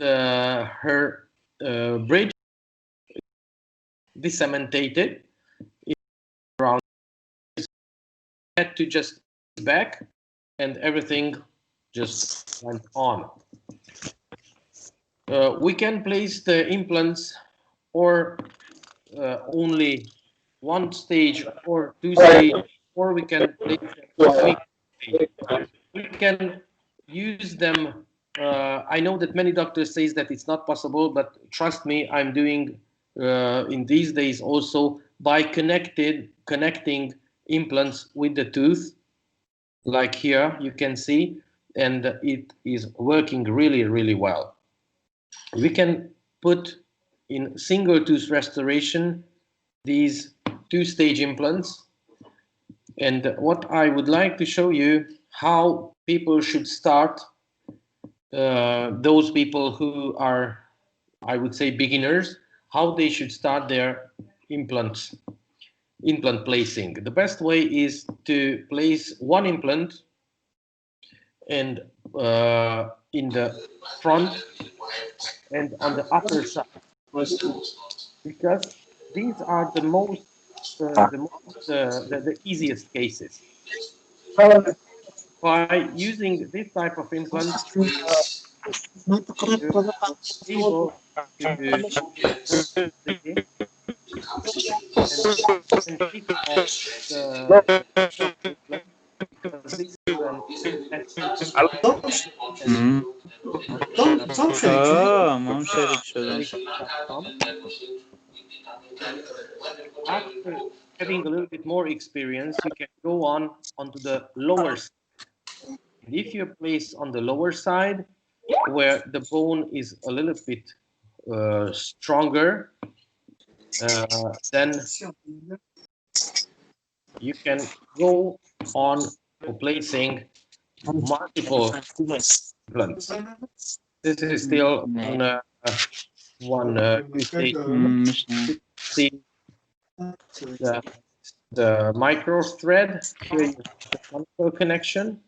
her bridge disseminated around, had to just back, and everything just went on. We can place the implants or only one stage or two stage, or we can place them. We can use them. I know that many doctors say that it's not possible, but trust me, I'm doing in these days also by connecting implants with the tooth, like here you can see, and it is working really, really well. We can put in single tooth restoration these two-stage implants, and what I would like to show you how people should start, those people who are, I would say, beginners, how they should start their implant placing. The best way is to place one implant and in the front and on the upper side, because these are the easiest cases. By using this type of implant, you're able to and take off the implant, because this is an ما مشارك شدم. After having a little bit more experience, you can go on onto the lower side. And if you place on the lower side, where the bone is a little bit stronger, then you can go on placing multiple implants. This is still one stage. See the micro thread here, is the micro connection.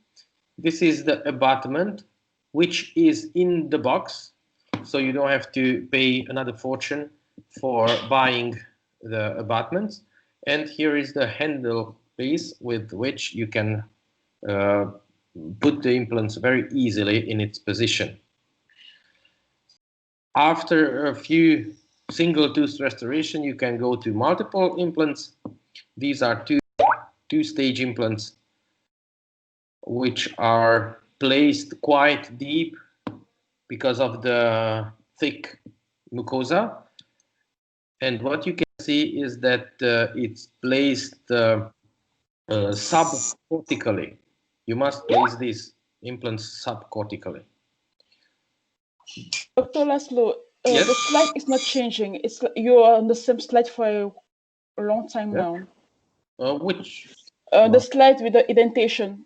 This is the abutment, which is in the box, so you don't have to pay another fortune for buying the abutments. And here is the handle piece with which you can put the implants very easily in its position. After a few single tooth restoration, you can go to multiple implants. These are two-stage implants, which are placed quite deep because of the thick mucosa. And what you can see is that it's placed subcortically. You must place these implants subcortically. Dr. Lazlo, Yes? the slide is not changing. It's you're on the same slide for a long time now. Which? The slide with the indentation.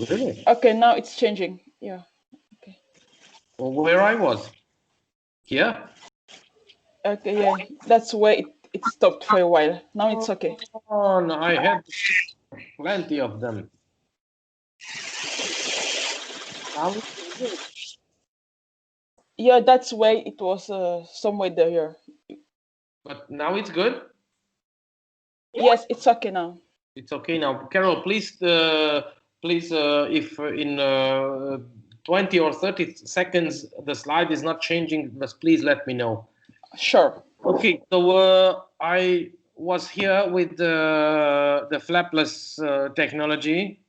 Really? Okay, now it's changing. Yeah. Okay. Well, where I was? Here? Okay, yeah. That's where it stopped for a while. Now it's okay. Oh, no, I had plenty of them. Yeah, that's where it was somewhere there. But now it's good? Yes, it's okay now. It's okay now. Carol, please, if in 20 or 30 seconds the slide is not changing, just please let me know. Sure. Okay, so I was here with the flapless technology.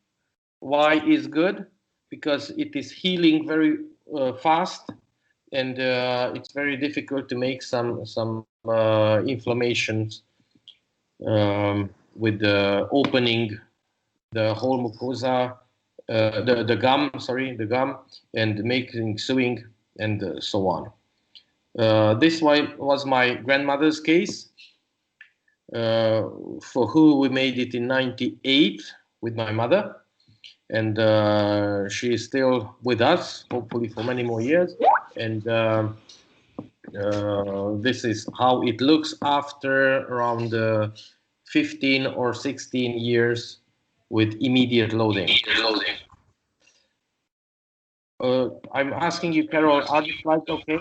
Why is good? Because it is healing very fast, and it's very difficult to make some inflammations with the opening the whole mucosa, the gum, and making sewing and so on. This was my grandmother's case, for who we made it in '98 with my mother, and she is still with us, hopefully for many more years. And this is how it looks after around 15 or 16 years with immediate loading. I'm asking you, Carol, are the slides okay?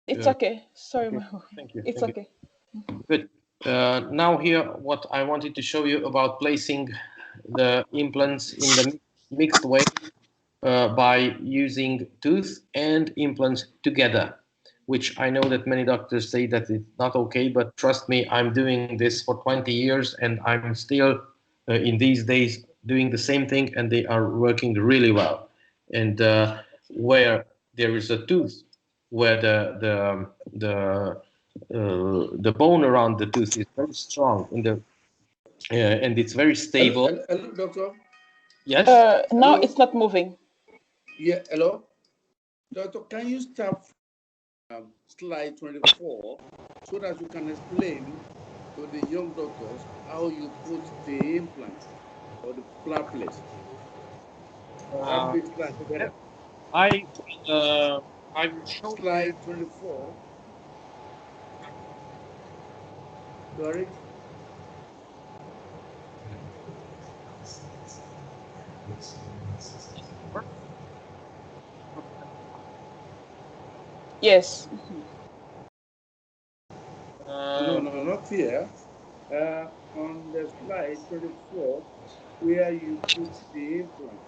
It's okay. Sorry, Okay. Thank you. it's Thank okay. you. Good. Now here, what I wanted to show you about placing the implants in the mixed way by using tooth and implants together, which I know that many doctors say that it's not okay, but trust me, I'm doing this for 20 years and I'm still in these days doing the same thing, and they are working really well. And where there is a tooth, where the bone around the tooth is very strong in the and it's very stable. Hello, doctor. Yes. Now Hello? it's not moving. Yeah, hello? Doctor, can you start slide 24 so that you can explain to the young doctors how you put the implant or the flat plate? That makes life better. I will show you. Slide 24. Sorry? Yes. No, not here. On the slide 24, where you put the implant,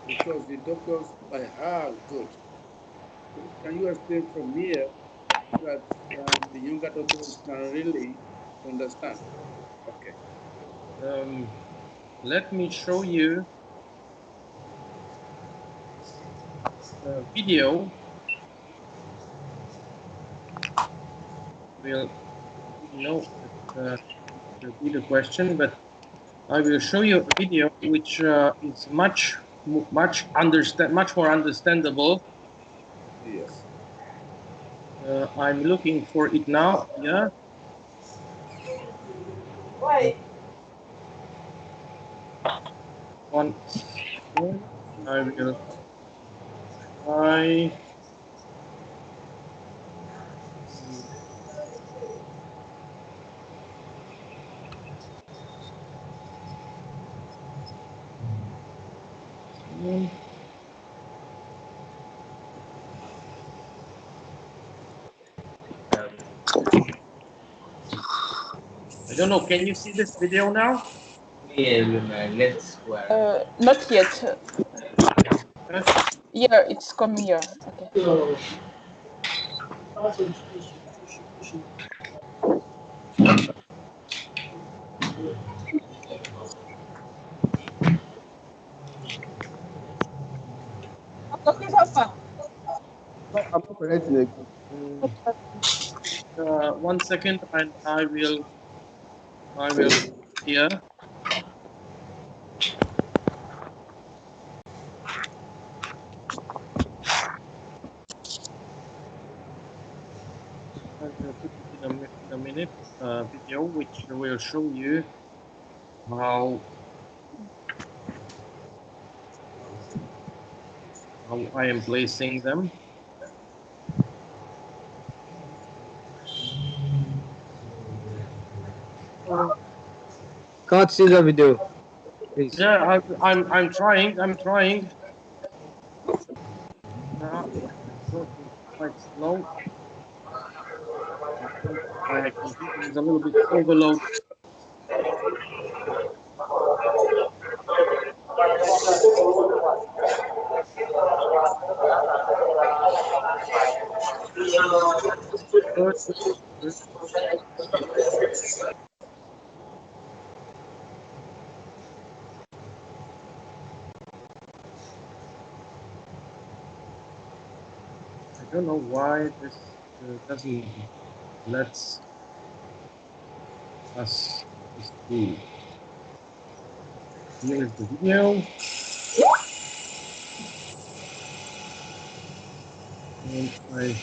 because the doctors, good. Can you explain from here so that the younger doctors can really understand? Okay. Let me show you the video. Will know that will be the question, but I will show you a video which is much more understandable. Yes. I'm looking for it now. Yeah. One second. I will try. I don't know. Can you see this video now? Not yet. Yes. Yeah, it's coming here. Okay. I'm operating again. 1 second, and I will here. I will put it in a minute video, which will show you how I am placing them. Can't see the video. Please. Yeah, I'm trying. I'm trying. It's working quite slow. My computer is a little bit overloaded. I don't know why this doesn't let us do. Here is the video. And I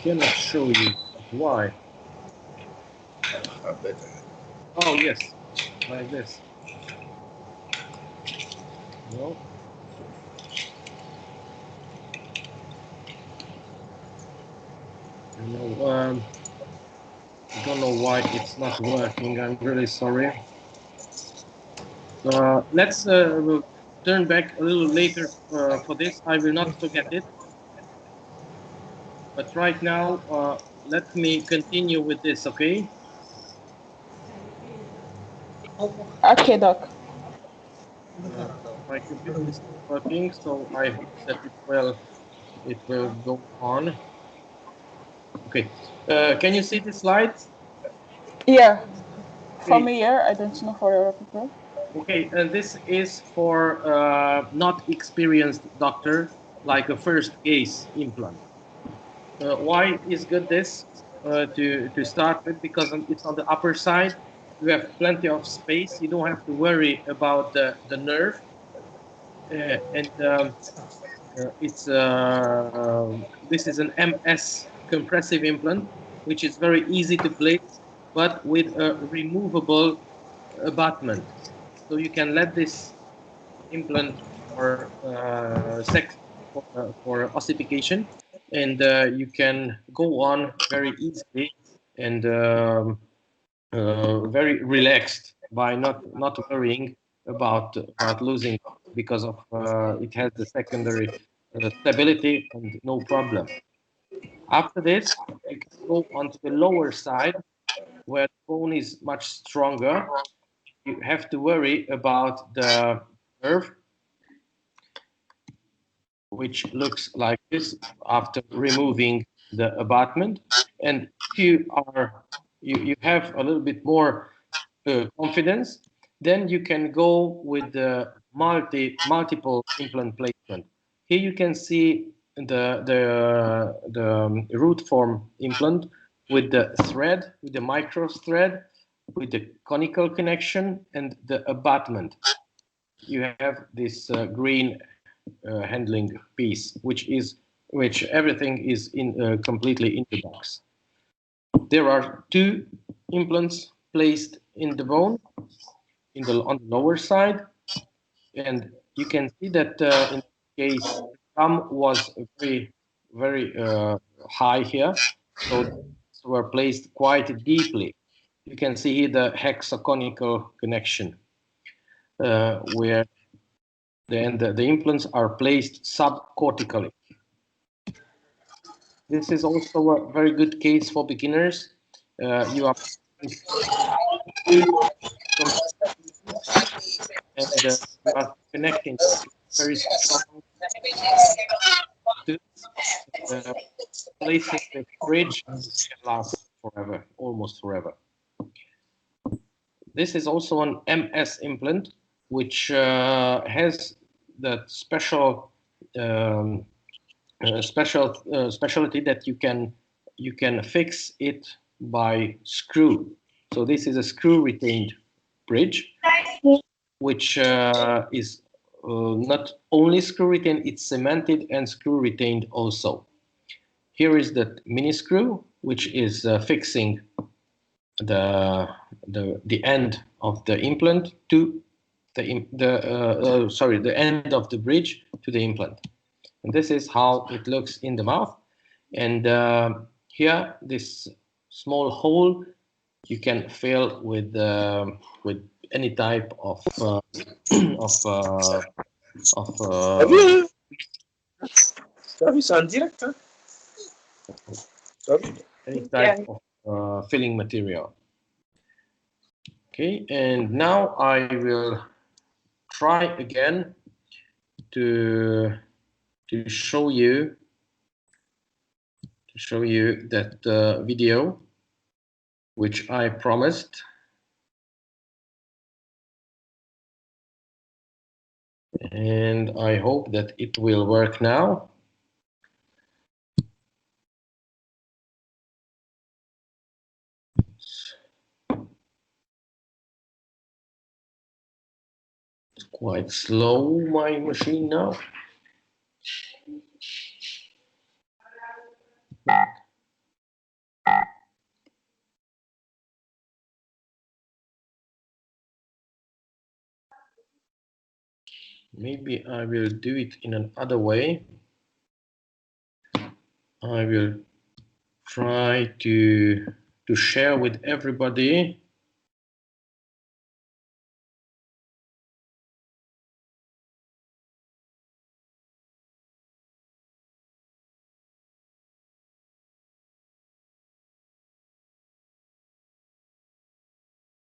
cannot show you why. Better. Oh yes, like this. No. You know, I don't know why it's not working. I'm really sorry. Let's turn back a little later for this. I will not forget it. But right now, let me continue with this, okay? Okay, doc. My computer is not working, so I hope that it will go on. Okay. Can you see the slides? Yeah. For Okay. me, yeah, I don't know for other people. Okay, and this is for not experienced doctor, like a first case implant. Why is good this to start with? Because it's on the upper side. You have plenty of space. You don't have to worry about the nerve. And it's this is an MS compressive implant, which is very easy to place, but with a removable abutment. So you can let this implant for sex for ossification, and you can go on very easily and very relaxed by not worrying about losing because of it has the secondary stability and no problem. After this, you can go onto the lower side where the bone is much stronger. You have to worry about the nerve, which looks like this after removing the abutment. And if you have a little bit more confidence, then you can go with the multiple implant placement. Here you can see the root form implant with the thread, with the micro thread, with the conical connection and the abutment. You have this green handling piece, which everything is in completely in the box. There are two implants placed in the bone on the lower side, and you can see that in this case the thumb was very high here, so these were placed quite deeply. You can see here the hexaconical connection where the implants are placed subcortically. This is also a very good case for beginners. You are and you are connecting very strong to placing the bridge can last forever, almost forever. This is also an MS implant, which has that specialty that you can fix it by screw. So this is a screw retained bridge, which is not only screw retained, it's cemented and screw retained also. Here is the mini screw, which is fixing the end of the implant to the end of the bridge to the implant. And this is how it looks in the mouth. And here, this small hole you can fill with any type of any type of filling material. Okay, and now I will try again to show you that video which I promised. And I hope that it will work now. It's quite slow, my machine now. Maybe I will do it in another way. I will try to to share with everybody.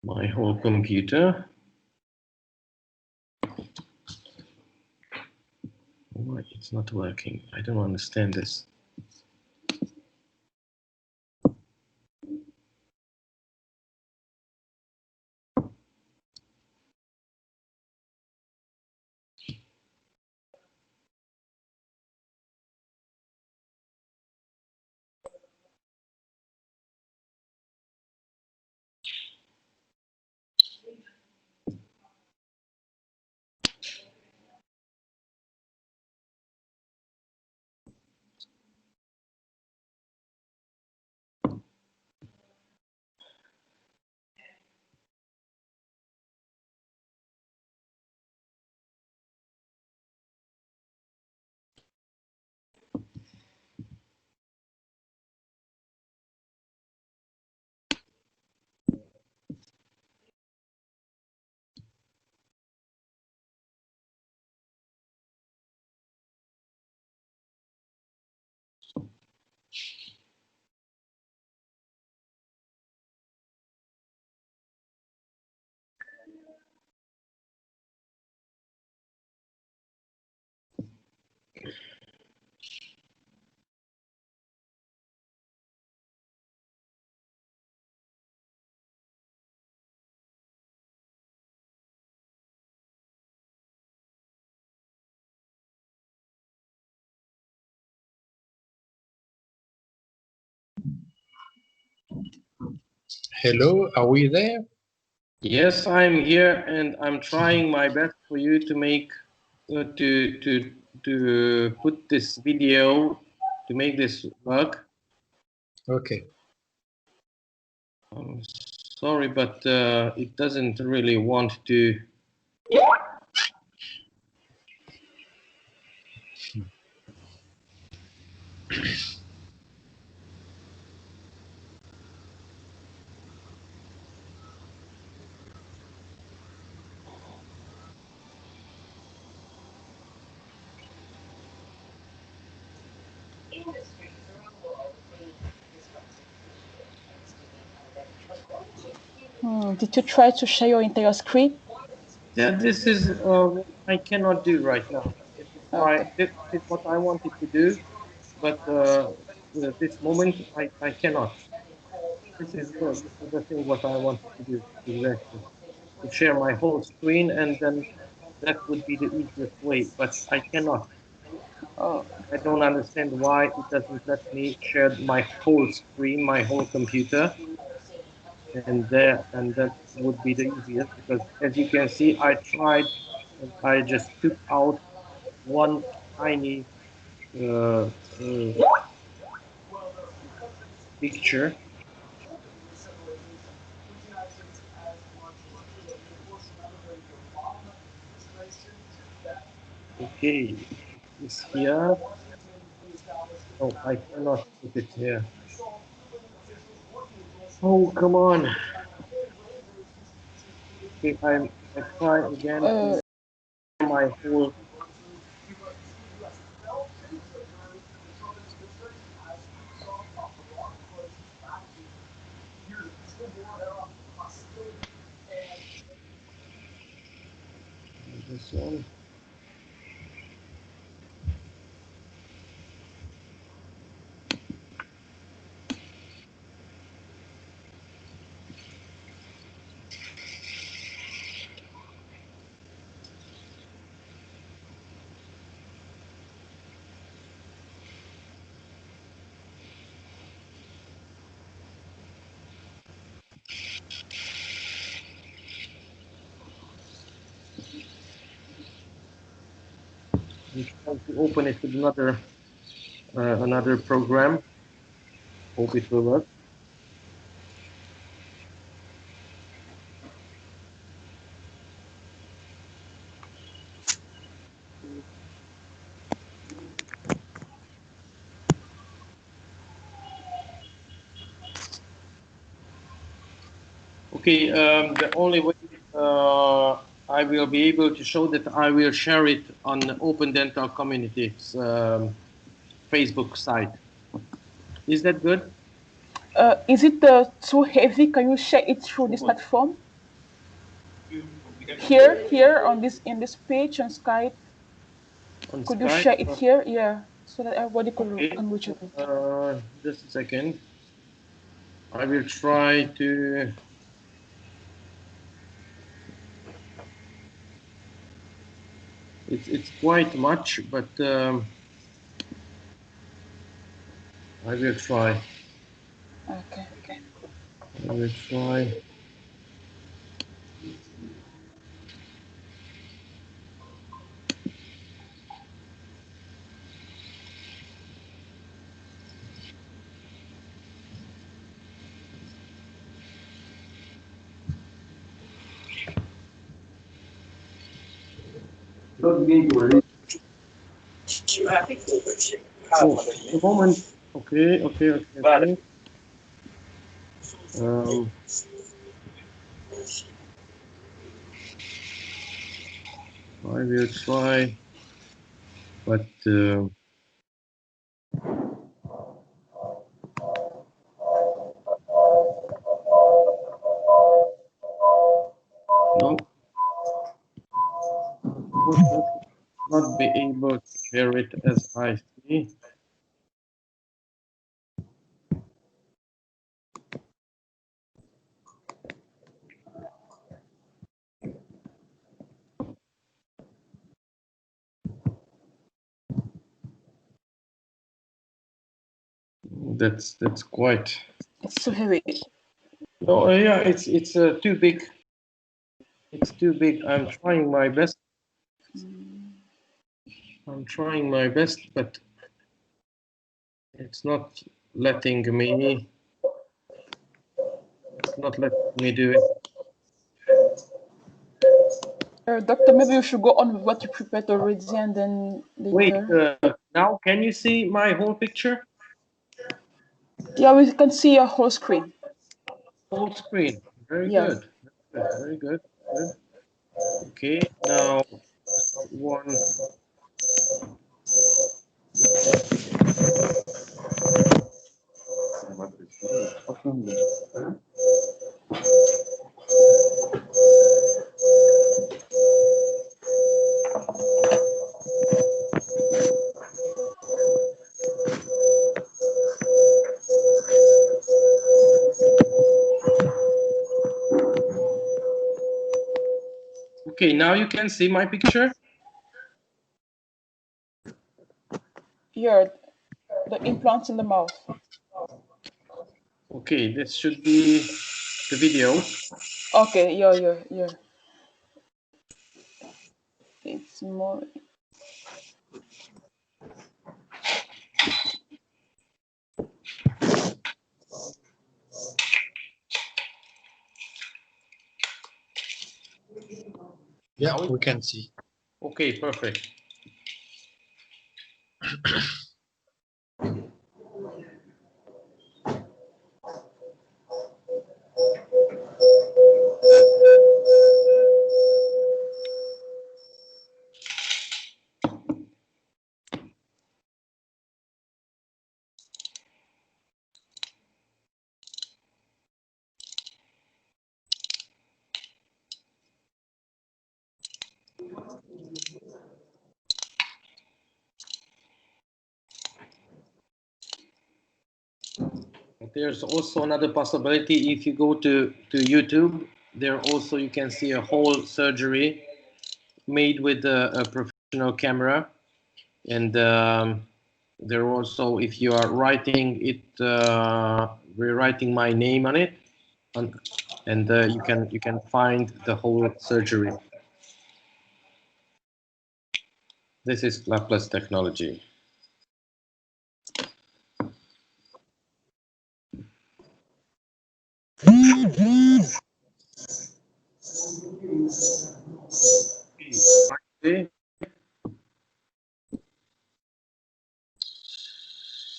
My whole computer. Why it's not working? I don't understand this. Hello, are we there? Yes, I'm here, and I'm trying my best for you to make to put this video to make this work. Okay. I'm sorry, but it doesn't really want to. Did you try to share your entire screen? Yeah, this is what I cannot do right now. This is why Okay. this is what I wanted to do, but this moment I cannot. This is the thing what I wanted to do exactly, to share my whole screen, and then that would be the easiest way. But I cannot. Oh. I don't understand why it doesn't let me share my whole screen, my whole computer, and that would be the easiest, because as you can see, I tried and I just took out one tiny uh, uh, picture. Okay, it's here. No, I cannot put it here. Oh, come on. Okay, I try again to share my whole. This one. I'm trying to open it with another program. Hope it will work. Okay, the only way I will be able to show that, I will share it on the Open Dental Community's Facebook site. Is that good? Is it too heavy? Can you share it through this platform? Here on this in this page on Skype. On Could Skype? you share it here? Yeah, so that everybody can reach it. Just a second. I will try to. It's quite much, but I will try. Okay. I will try. Oh, the moment. Okay. I will try, but no, would not be able to share it as I see. That's quite. It's too heavy. No, yeah, it's too big. It's too big. I'm trying my best. But it's not letting me. It's not letting me do it. Doctor, maybe you should go on with what you prepared already, and then later. Wait, now can you see my whole picture? Yeah, we can see your whole screen. Whole screen. Very Yeah. good. Very good. Good. Okay, now one. Okay, now you can see my picture. Yeah, the implants in the mouth. Okay, this should be the video. Okay, yeah. It's more. Yeah, we can see. Okay, perfect. There's also another possibility. If you go to YouTube, there also you can see a whole surgery made with a professional camera, and there also, if you are writing it, rewriting my name on it, and you can find the whole surgery. This is Laplace technology. Okay.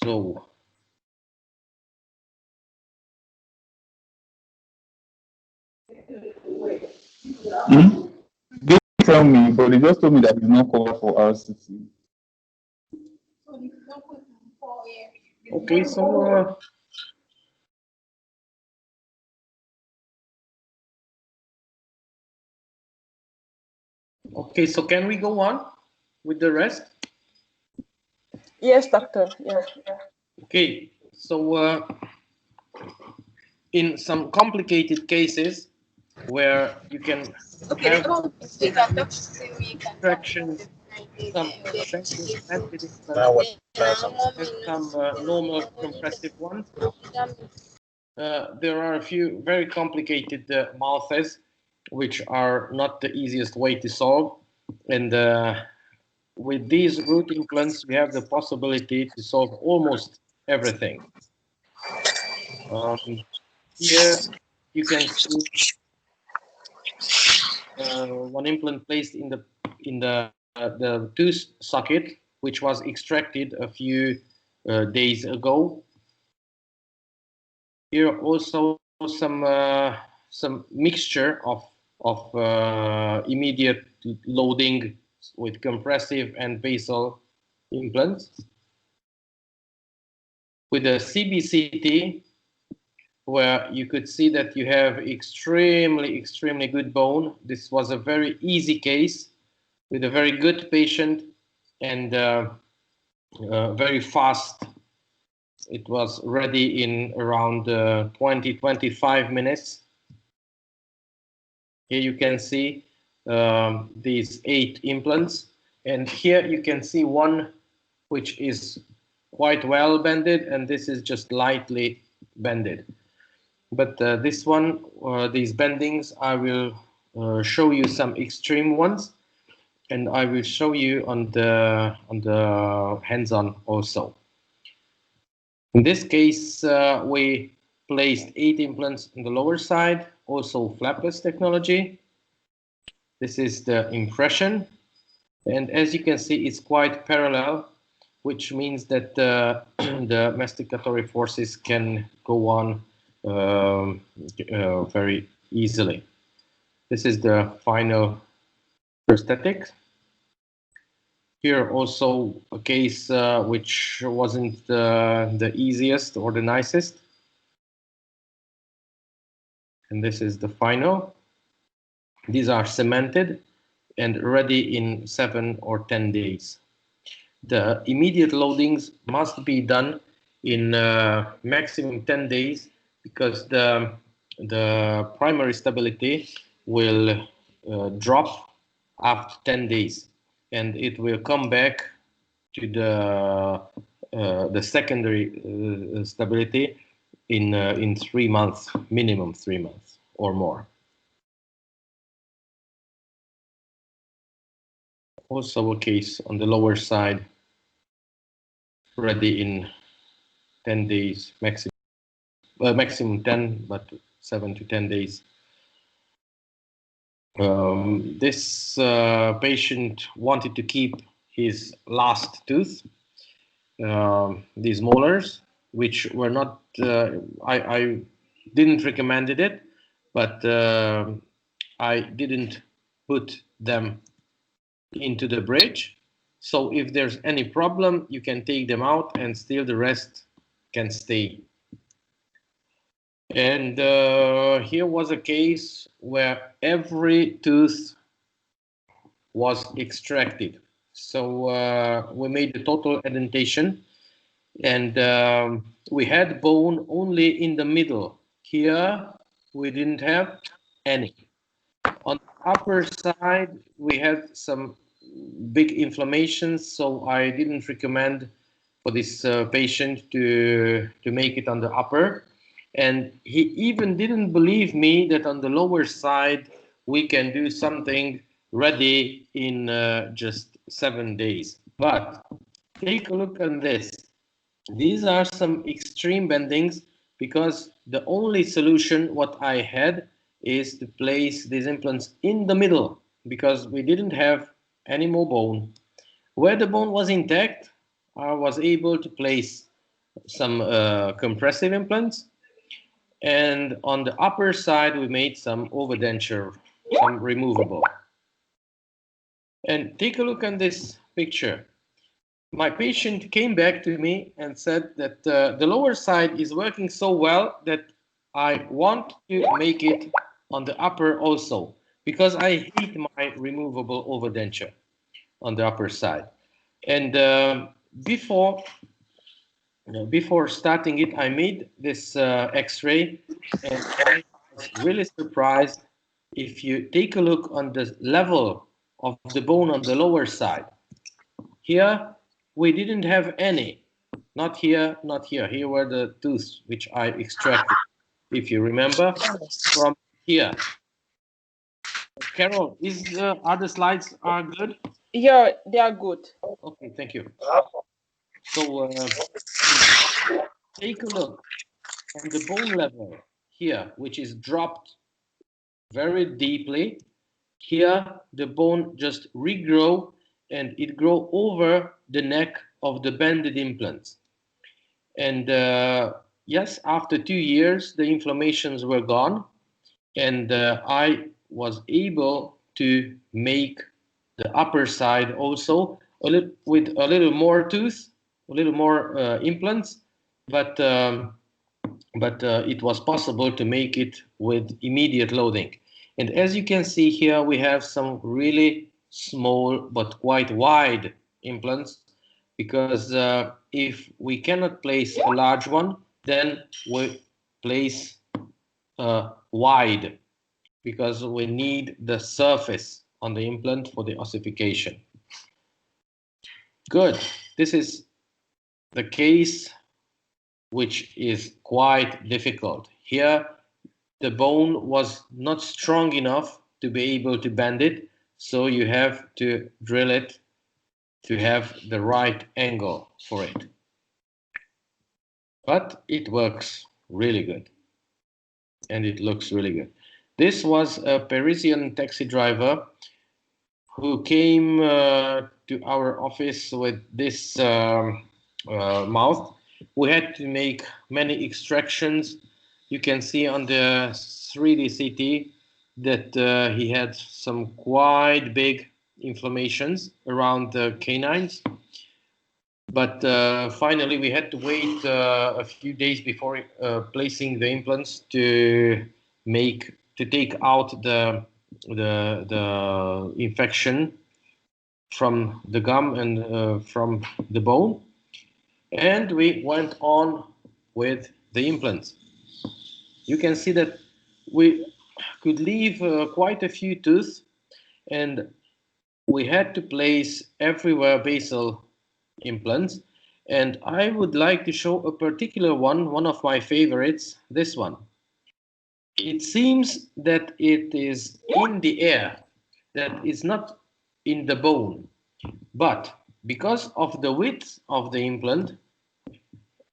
So They tell me, but they just told me that it's not covered for RCT. Okay, so okay, so can we go on with the rest? Yes, doctor. Yeah. Okay, so in some complicated cases where you can have extraction, some implanted implants, and some normal compressive ones. There are a few very complicated mouths, which are not the easiest way to solve. And with these root implants, we have the possibility to solve almost everything. Here you can see one implant placed in the tooth socket, which was extracted a few days ago. Here also some mixture of immediate loading with compressive and basal implants. With a CBCT, where you could see that you have extremely good bone. This was a very easy case with a very good patient and very fast. It was ready in around 20-25 minutes. Here you can see these 8 implants, and here you can see one which is quite well bended, and this is just lightly bended. But this one, these bendings, I will show you some extreme ones, and I will show you on the hands-on also. In this case, we placed 8 implants on the lower side, also flapless technology. This is the impression, and as you can see, it's quite parallel, which means that the masticatory forces can go on very easily. This is the final prosthetic. Here also a case which wasn't the easiest or the nicest. And this is the final. These are cemented and ready in 7 or 10 days. The immediate loadings must be done in maximum 10 days because the primary stability will drop after 10 days, and it will come back to the secondary stability in 3 months, minimum 3 months or more. Also a case on the lower side, ready in 10 days maximum. Maximum 10, but 7 to 10 days. This patient wanted to keep his last tooth, these molars, which were not, I didn't recommend it, but I didn't put them into the bridge. So if there's any problem, you can take them out and still the rest can stay. And here was a case where every tooth was extracted. So we made a total indentation, and we had bone only in the middle. Here we didn't have any. On the upper side, we had some big inflammations, so I didn't recommend for this patient to make it on the upper. And he even didn't believe me that on the lower side we can do something ready in just 7 days. But take a look at this. These are some extreme bendings because the only solution what I had is to place these implants in the middle because we didn't have any more bone. Where the bone was intact, I was able to place some compressive implants, And on the upper side, we made some overdenture, some removable. And take a look at this picture. My patient came back to me and said that the lower side is working so well that I want to make it on the upper also, because I hate my removable overdenture on the upper side. And before starting it, I made this X-ray, and I was really surprised. If you take a look on the level of the bone on the lower side, here we didn't have any. Not here, not here. Here were the tooths which I extracted, if you remember, from here. Carol, are the slides are good? Yeah, they are good. Okay, thank you. So take a look on the bone level here, which is dropped very deeply. Here, the bone just regrow, and it grow over the neck of the bended implants. And yes, after 2 years, the inflammations were gone, and I was able to make the upper side also with a little more tooth, a little more implants, but it was possible to make it with immediate loading. And as you can see here, we have some really small but quite wide implants, because if we cannot place a large one, then we place wide, because we need the surface on the implant for the ossification. Good. This is the case which is quite difficult. Here, the bone was not strong enough to be able to bend it, so you have to drill it to have the right angle for it. But it works really good, and it looks really good. This was a Parisian taxi driver who came to our office with this mouth. We had to make many extractions. You can see on the 3D CT that he had some quite big inflammations around the canines. But finally, we had to wait a few days before placing the implants to take out the infection from the gum and from the bone, and we went on with the implants. You can see that we could leave quite a few tooth, and we had to place everywhere basal implants. And I would like to show a particular one of my favorites, this one. It seems that it is in the air, that is not in the bone. But because of the width of the implant,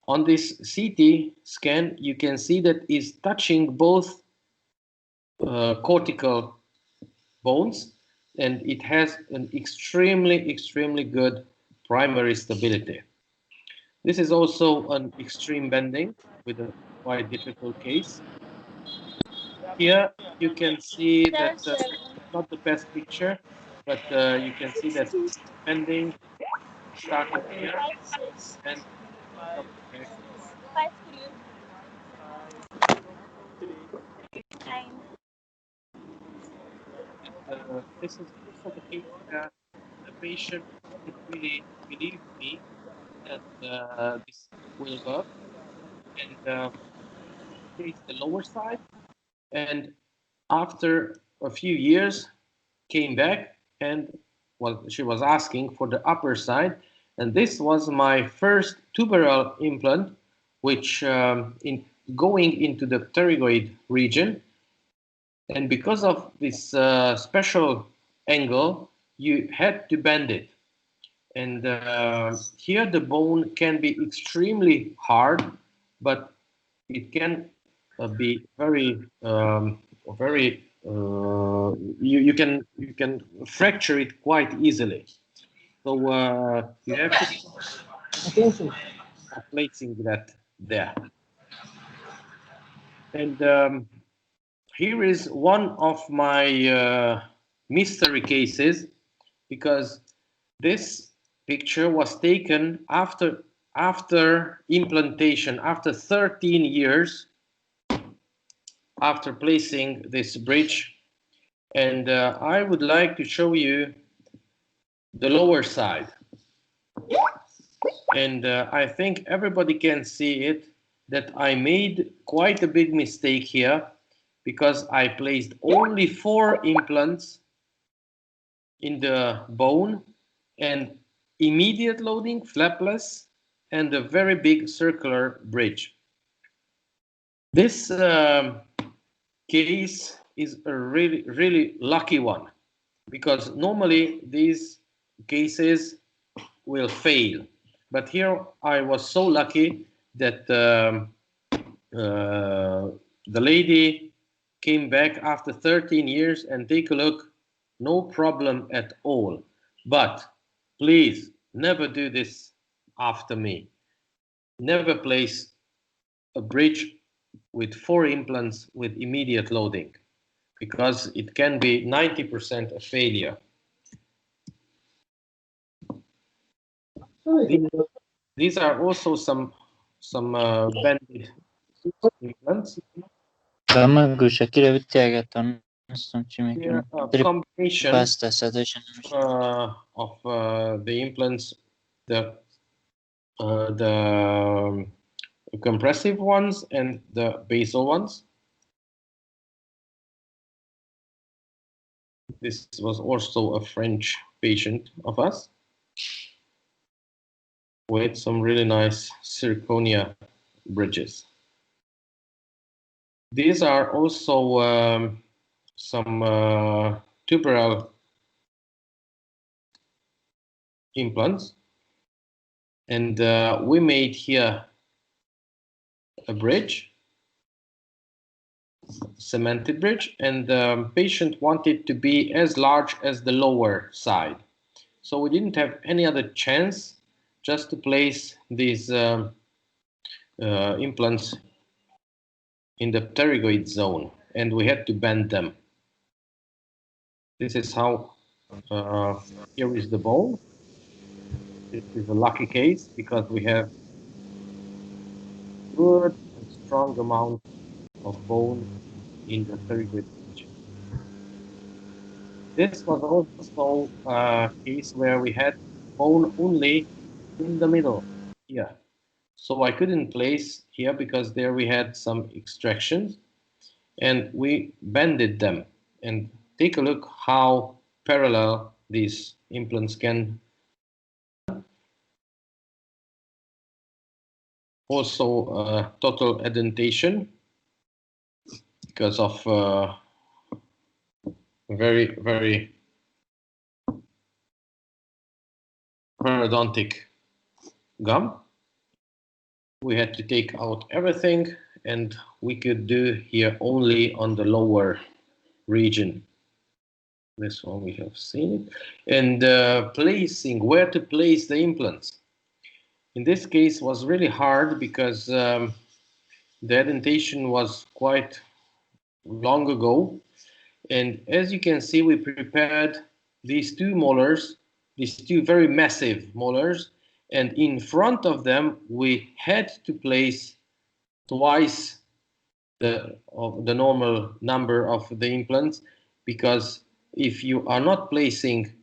on this CT scan, you can see that it's touching both cortical bones, and it has an extremely good primary stability. This is also an extreme bending with a quite difficult case. Here you can see that not the best picture, but you can see that bending started here and this is also the case where the patient didn't really believe me that this will work, and placed the lower side, and after a few years came back, and she was asking for the upper side, and this was my first tuberal implant, which in going into the pterygoid region. And because of this special angle, you had to bend it. And here the bone can be extremely hard, but it can be very, you can fracture it quite easily. So you have to placing that there. And here is one of my mystery cases, because this picture was taken after implantation, after 13 years after placing this bridge. And I would like to show you the lower side. And I think everybody can see it, that I made quite a big mistake here, because I placed only 4 implants in the bone, and immediate loading, flapless, and a very big circular bridge. This case is a really lucky one, because normally these cases will fail. But here I was so lucky that the lady came back after 13 years, and take a look, no problem at all. But please never do this after me. Never place a bridge with 4 implants with immediate loading, because it can be 90% a failure. These are also some banded implants. Damagul Shakira vytягatan som Here, a trip combination pasta station. of the implants, the compressive ones and the basal ones. This was also a French patient of us with some really nice zirconia bridges. These are also some tuberal implants, and we made here a bridge, cemented bridge, and the patient wanted to be as large as the lower side. So we didn't have any other chance just to place these implants in the pterygoid zone, and we had to bend them. This is how, here is the bone. This is a lucky case, because we have good and strong amount of bone in the pterygoid region. This was also a case where we had bone only in the middle here. So I couldn't place here, because there we had some extractions, and we bended them. And take a look how parallel these implants can. Also total edentation, because of very periodontic gum. We had to take out everything, and we could do here only on the lower region. This one we have seen it. And placing, where to place the implants. In this case was really hard, because the edentation was quite long ago. And as you can see, we prepared these 2 molars, these 2 very massive molars, and in front of them we had to place twice the normal number of the implants, because if you are not placing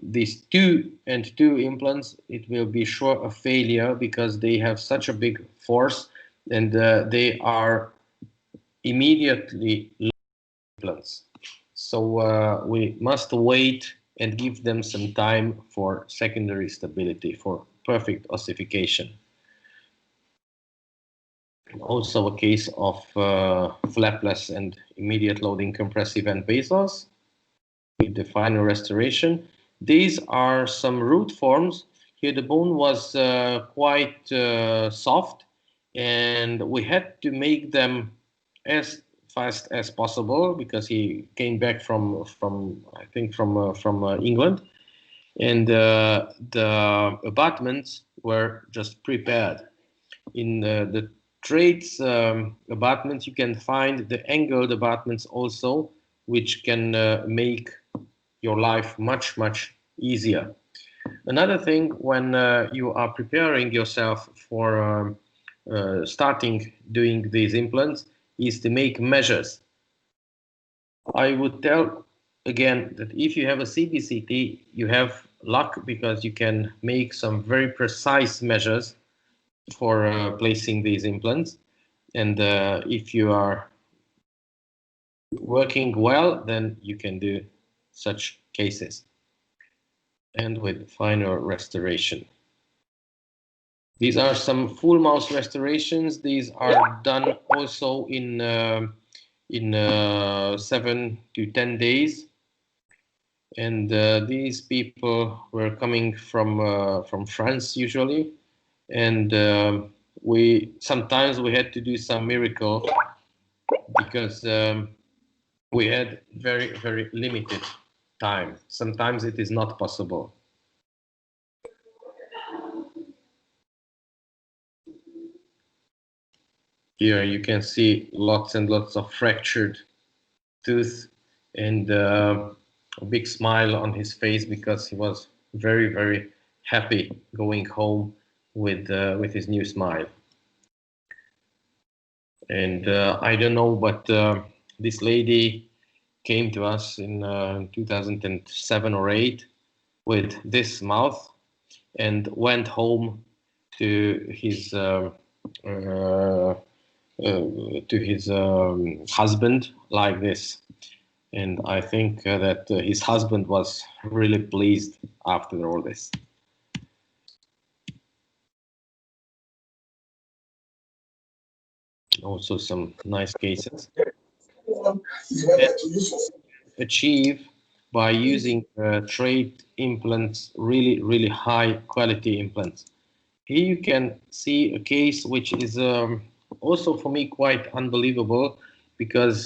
these 2 and 2 implants, it will be sure a failure, because they have such a big force, and they are immediately implants. So we must wait and give them some time for secondary stability, for perfect ossification. Also a case of flapless and immediate loading compressive and basals with the final restoration. These are some root forms. Here the bone was quite soft, and we had to make them as fast as possible, because he came back from I think from England, and the abutments were just prepared. In the straight abutments, you can find the angled abutments also, which can make your life much, much easier. Another thing, when you are preparing yourself for starting doing these implants, is to make measures. I would tell again that if you have a CBCT, you have luck because you can make some very precise measures for placing these implants. And if you are working well, then you can do such cases. And with final restoration. These are some full mouth restorations. These are done also in 7 to 10 days. And these people were coming from France usually, and sometimes we had to do some miracle because we had very, very limited time. Sometimes it is not possible. Here you can see lots and lots of fractured tooth and a big smile on his face because he was very, very happy going home with his new smile. And I don't know, but this lady came to us in 2007 or 8 with this mouth and went home to his husband like this. And I think that his husband was really pleased after all this. Also some nice cases. Achieve by using trade implants, really, really high quality implants. Here you can see a case which is also for me quite unbelievable because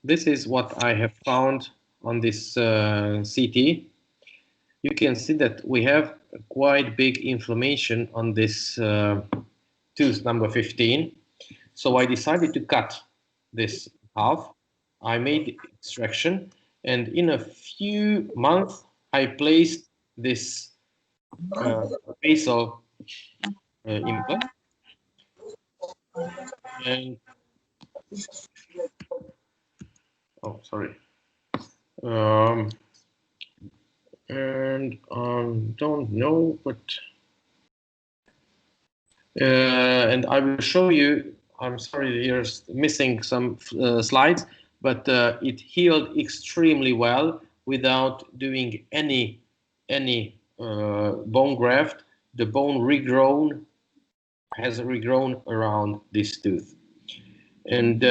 this is what I have found on this CT. You can see that we have quite big inflammation on this tooth number 15. So I decided to cut this half. I made extraction, and in a few months, I placed this basal implant. And oh, sorry. And don't know, but and I will show you. I'm sorry, here's missing some slides, but it healed extremely well without doing any bone graft. The bone has regrown around this tooth. And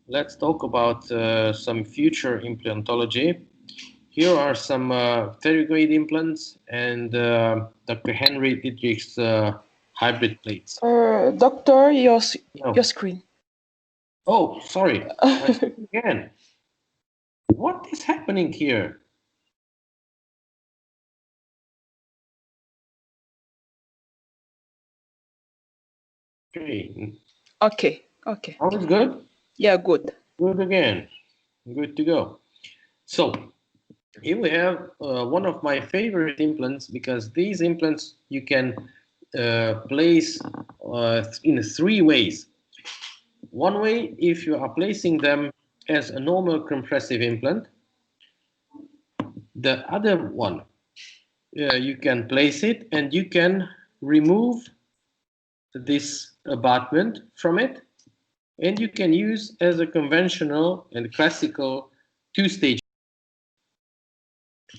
let's talk about some future implantology. Here are some grade implants and Dr. Henry Dietrich's hybrid plates. Doctor, your screen. Oh, sorry. Again. What is happening here? Okay. Okay. All is good? Yeah, good. Good again. Good to go. So here we have one of my favorite implants because these implants you can place in 3 ways. One way, if you are placing them as a normal compressive implant. The other one, you can place it and you can remove this abutment from it, and you can use as a conventional and classical 2-stage.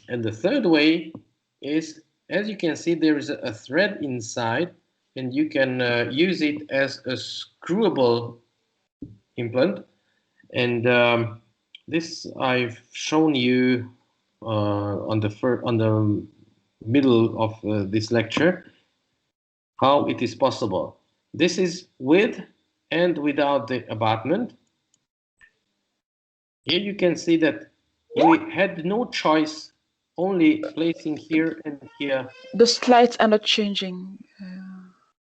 And the third way is, as you can see, there is a thread inside, and you can use it as a screwable implant. And this I've shown you on the middle of this lecture, how it is possible. This is with and without the abutment. Here you can see that we had no choice, only placing here and here. The slides are not changing.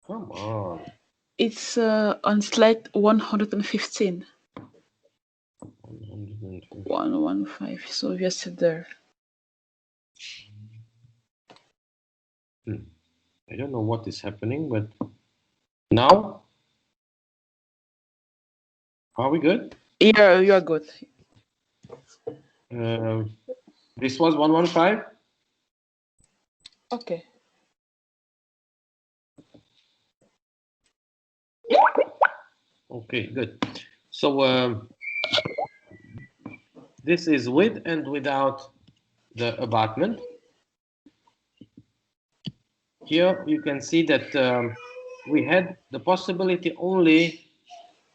Come on. It's on slide 115. 150. 115. So just there. I don't know what is happening, but now are we good? Yeah, you are good. This was 115. Okay. Okay, good. So this is with and without the abutment. Here you can see that we had the possibility only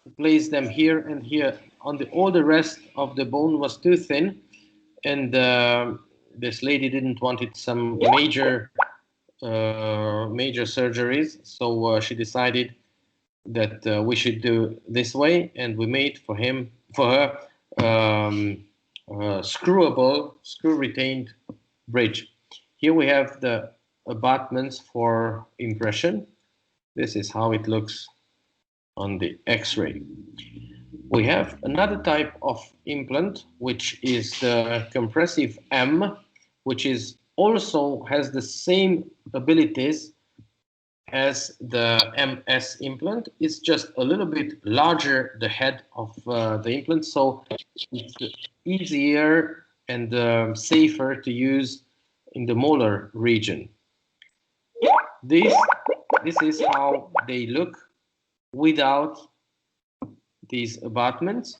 to place them here and here. All the rest of the bone was too thin, and this lady didn't want it some major surgeries, so she decided that we should do this way, and we made for her screw retained bridge. Here we have the abutments for impression. This is how it looks on the X-ray. We have another type of implant, which is the compressive M, which is also has the same abilities as the MS implant. It's just a little bit larger, the head of the implant, so it's easier and safer to use in the molar region. This is how they look without these abutments.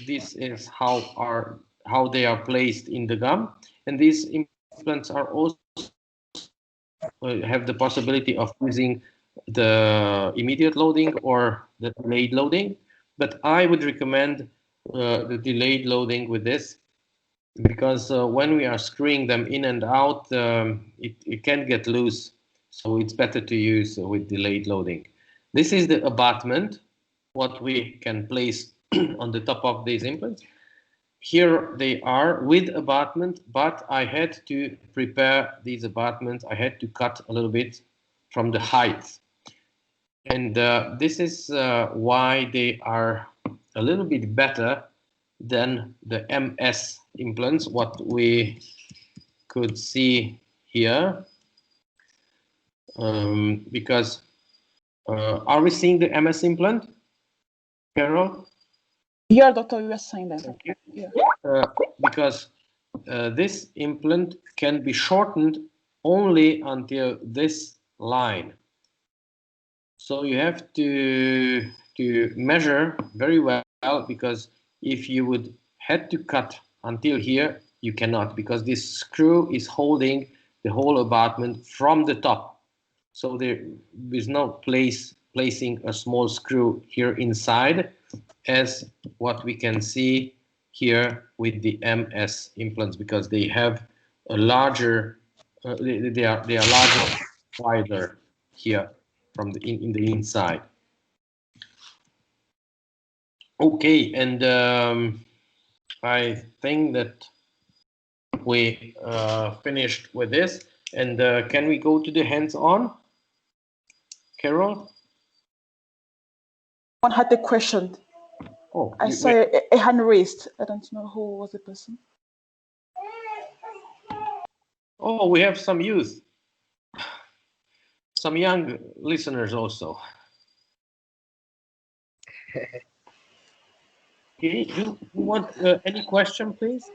This is how they are placed in the gum, and these implants are also have the possibility of using the immediate loading or the delayed loading, but I would recommend the delayed loading with this, because when we are screwing them in and out, it can get loose, so it's better to use with delayed loading. This is the abutment, what we can place on the top of these implants. Here they are with abutment, but I had to prepare these abutments. I had to cut a little bit from the height. And this is why they are a little bit better than the MS implants, what we could see here. Because are we seeing the MS implant, Carol? Yeah, doctor, you are saying that. Thank you. Yeah. Because this implant can be shortened only until this line. So you have to measure very well, because if you would had to cut until here, you cannot, because this screw is holding the whole abutment from the top. So there is no placing a small screw here inside, as what we can see here with the MS implants, because they have a larger, they are larger, wider here from the in the inside. Okay, and I think that we finished with this, and can we go to the hands-on, Carol? One had a question. Oh, I saw a hand raised. I don't know who was the person. Oh, we have some youth, some young listeners also. Okay, do you want any question, please?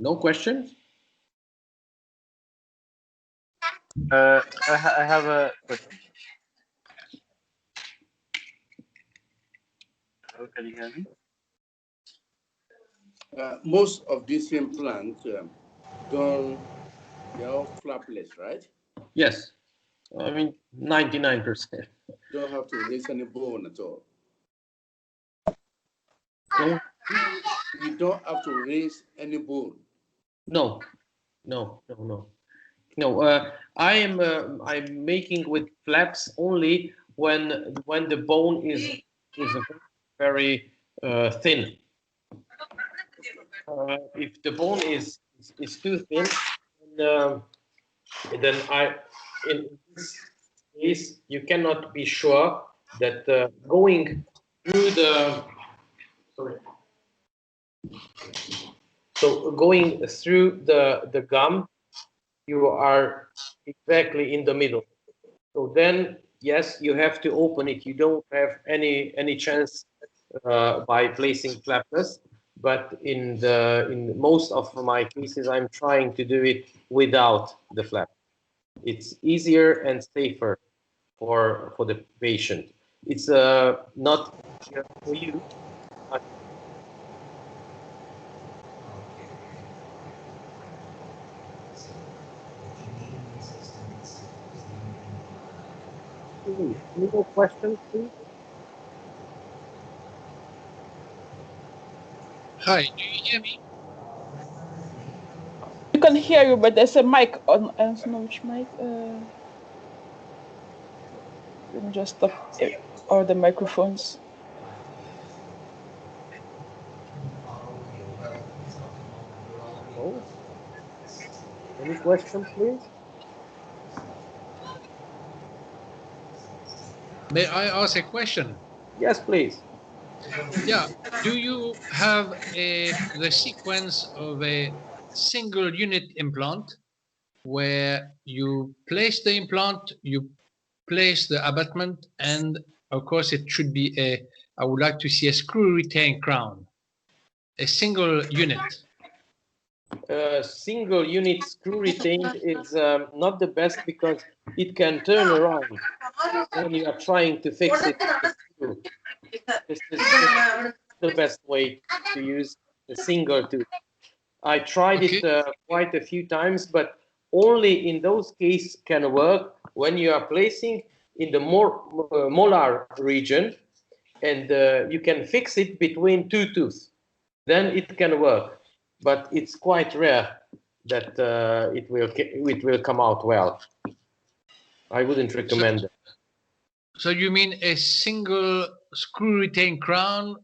No questions? I have a question. Hello, can you hear me? Most of these implants they're all flapless, right? Yes, I mean 99%. Don't have to raise any bone at all. No, You don't have to raise any bone. no. I'm making with flaps only when the bone is very thin. if the bone is too thin, then in this case you cannot be sure that going through the going through the gum, you are exactly in the middle. So then, yes, you have to open it. You don't have any chance by placing flapless. But in most of my cases, I'm trying to do it without the flap. It's easier and safer for the patient. It's not easier for you. But any more questions, please? Hi, do you hear me? You can hear you, but there's a mic on. I don't know which mic. Let me just stop all the microphones. Oh. Any questions, please? May I ask a question? Yes, please. Yeah. Do you have the sequence of a single unit implant where you place the implant, you place the abutment, and of course it should be I would like to see a screw retain crown, a single unit. Single unit screw retained is not the best because it can turn around when you are trying to fix it with the screw. This is the best way to use a single tooth. I tried it quite a few times, but only in those cases can work when you are placing in the molar region, and you can fix it between two tooths. Then it can work, but it's quite rare that it will come out well. I wouldn't recommend it. So you mean a single screw retain crown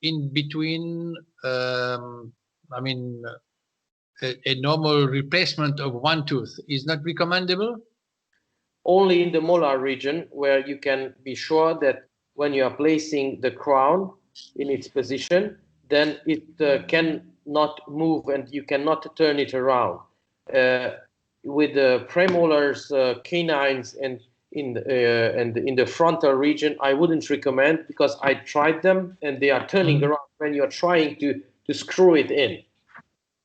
in between? I mean, a normal replacement of one tooth is not recommendable? Only in the molar region, where you can be sure that when you are placing the crown in its position, then it cannot move and you cannot turn it around. With the premolars, canines, and in the frontal region, I wouldn't recommend, because I tried them and they are turning around when you're trying to screw it in,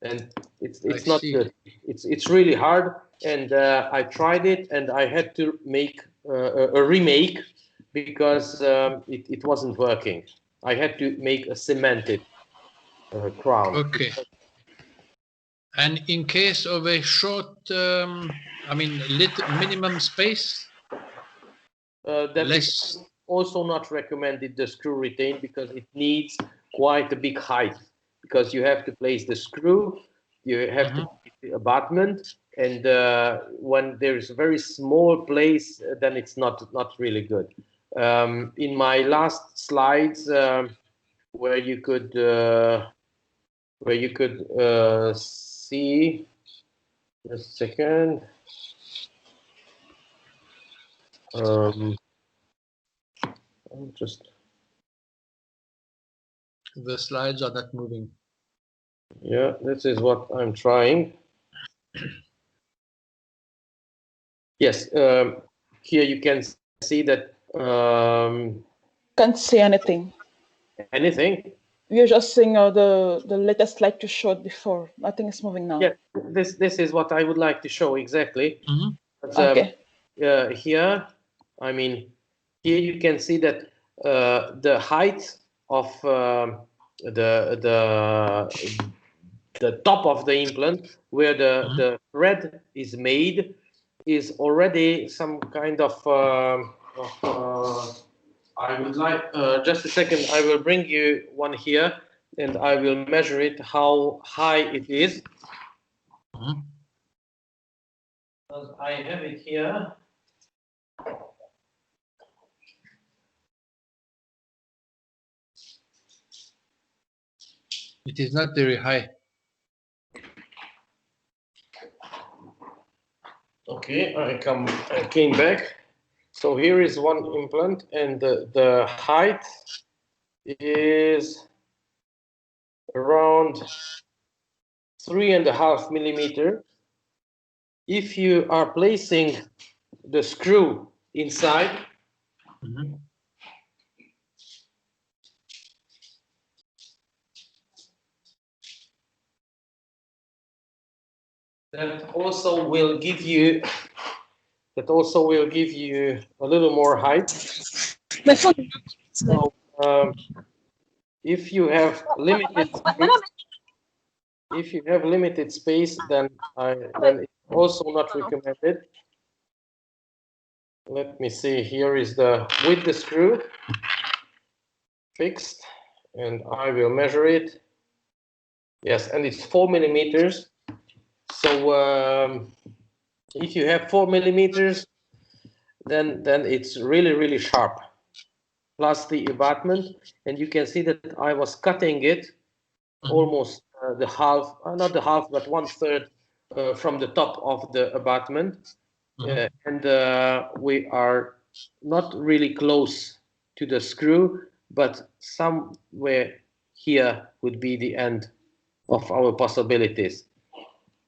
and it's not good. It's really hard, and I tried it and I had to make a remake because it wasn't working. I had to make a cemented crown. Okay. And in case of a short, I mean, minimum space, That less. is also not recommended, the screw retain, because it needs quite a big height, because you have to place the screw, you have to place the abutment, and when there's a very small place, then it's not really good. In my last slides, where you could see, just a second. Just The slides are not moving. Yeah, this is what I'm trying. Yes, here you can see that. Can't see anything. Anything? We're just seeing the latest slide you showed before. Nothing is moving now. Yeah, this is what I would like to show exactly. But, Okay. here, I mean, here you can see that the height of the top of the implant, where the thread is made, is already some kind of I would like, just a second, I will bring you one here and I will measure it, how high it is. Because I have it here. It is not very high. Okay, I came back. So here is one implant, and the height is around 3.5 millimeter. If you are placing the screw inside, that also will give you a little more height. So if you have limited space, then it's also not recommended. Let me see. Here is with the screw fixed, and I will measure it. Yes, and it's 4 millimeters. So if you have 4 millimeters, then it's really sharp. Plus the abutment, and you can see that I was cutting it almost the half, not the half, but 1/3 from the top of the abutment, and we are not really close to the screw, but somewhere here would be the end of our possibilities.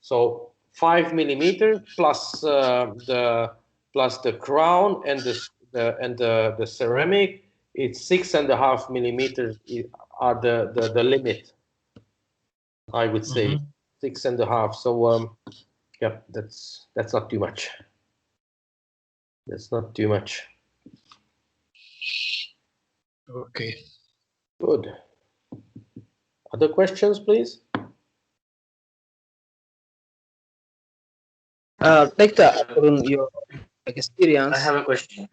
So 5 millimeters plus the crown and the ceramic, it's 6.5 millimeters are the limit. I would say 6.5. So yeah, that's not too much. That's not too much. Okay. Good. Other questions, please? Doctor, from your experience, I have a question.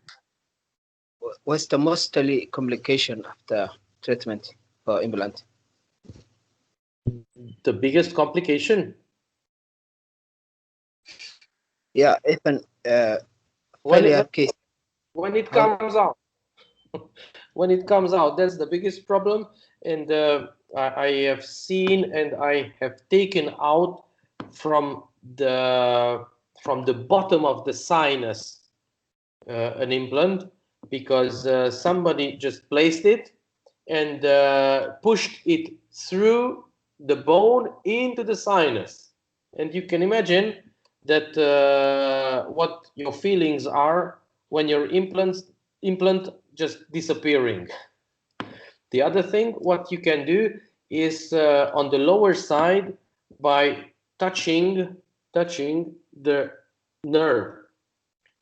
what's the mostly complication after treatment for implant? The biggest complication? Yeah, even failure case. When it comes out. When it comes out, that's the biggest problem. And I have seen and I have taken out from the bottom of the sinus an implant, because somebody just placed it and pushed it through the bone into the sinus. And you can imagine that what your feelings are when your implant just disappearing. The other thing, what you can do is on the lower side, by touching the nerve.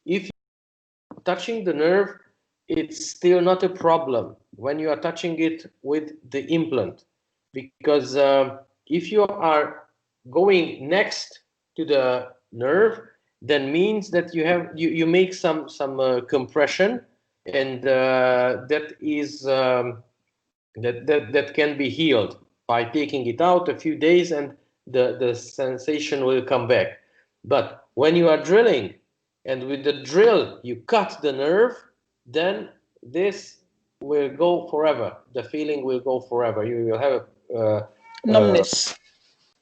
If you're touching the nerve, it's still not a problem when you are touching it with the implant, because if you are going next to the nerve, then means that you make some compression, and that is that can be healed by taking it out a few days, and the sensation will come back. But when you are drilling, and with the drill you cut the nerve, then this will go forever. The feeling will go forever. You will have Numbness.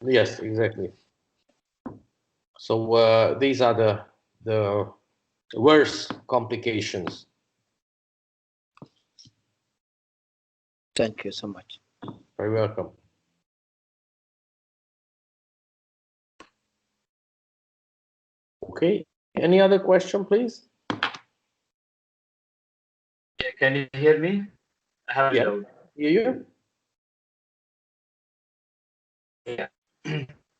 yes, exactly. So these are the worst complications. Thank you so much. Very welcome. Okay, any other question, please? Yeah, can you hear me? I have Yeah. a doubt. Hear you? Yeah.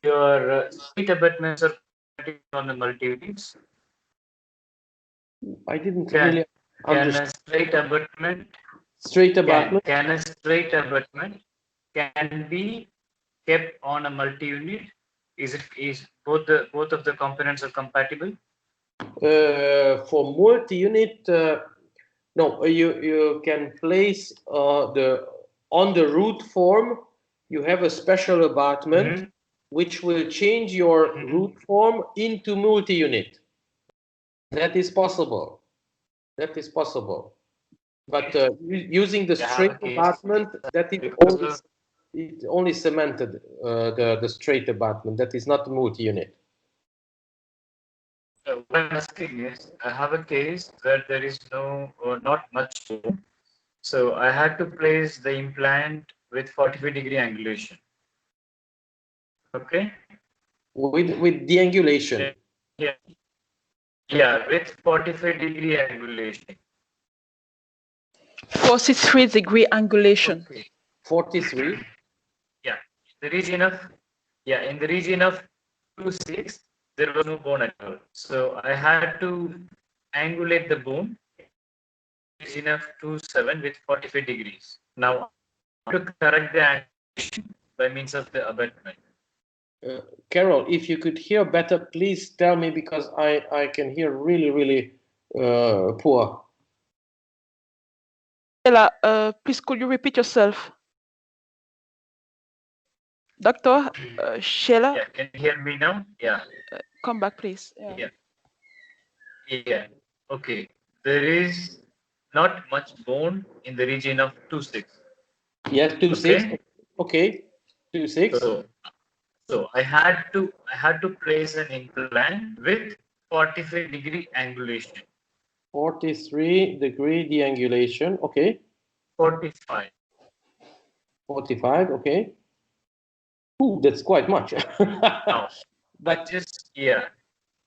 Your straight abutments are on the multi-units. I didn't Can, really can understand. a straight abutment Straight abutment? can a straight abutment can be kept on a multi-unit? Is both of the components are compatible? For multi-unit, no. You can place on the root form. You have a special abutment which will change your root form into multi-unit. That is possible. That is possible. But using the straight abutment, that is only cemented the straight abutment. That is not multi-unit. what I'm asking is, I have a case where there is not much bone. So I had to place the implant with 45-degree angulation. Okay. With deangulation. Yeah. Yeah, with 45-degree angulation. 43-degree angulation. Okay. 43. Yeah. The region of in the region of 2.6, there was no bone at all. So I had to angulate the bone region of 2.7 with 45 degrees. Now to correct the angulation by means of the abutment. Carol, if you could hear better, please tell me, because I can hear really poor. Sheila, please could you repeat yourself? Doctor Sheila? Yeah, can you hear me now? Yeah. Come back, please. Yeah. Yeah. Okay. There is not much bone in the region of 2.6. Yes, 2.6. Okay. 2.6. So I had to place an implant with 45-degree angulation. 43-degree deangulation. Okay. 45. 45. Okay. Ooh, that's quite much. No, but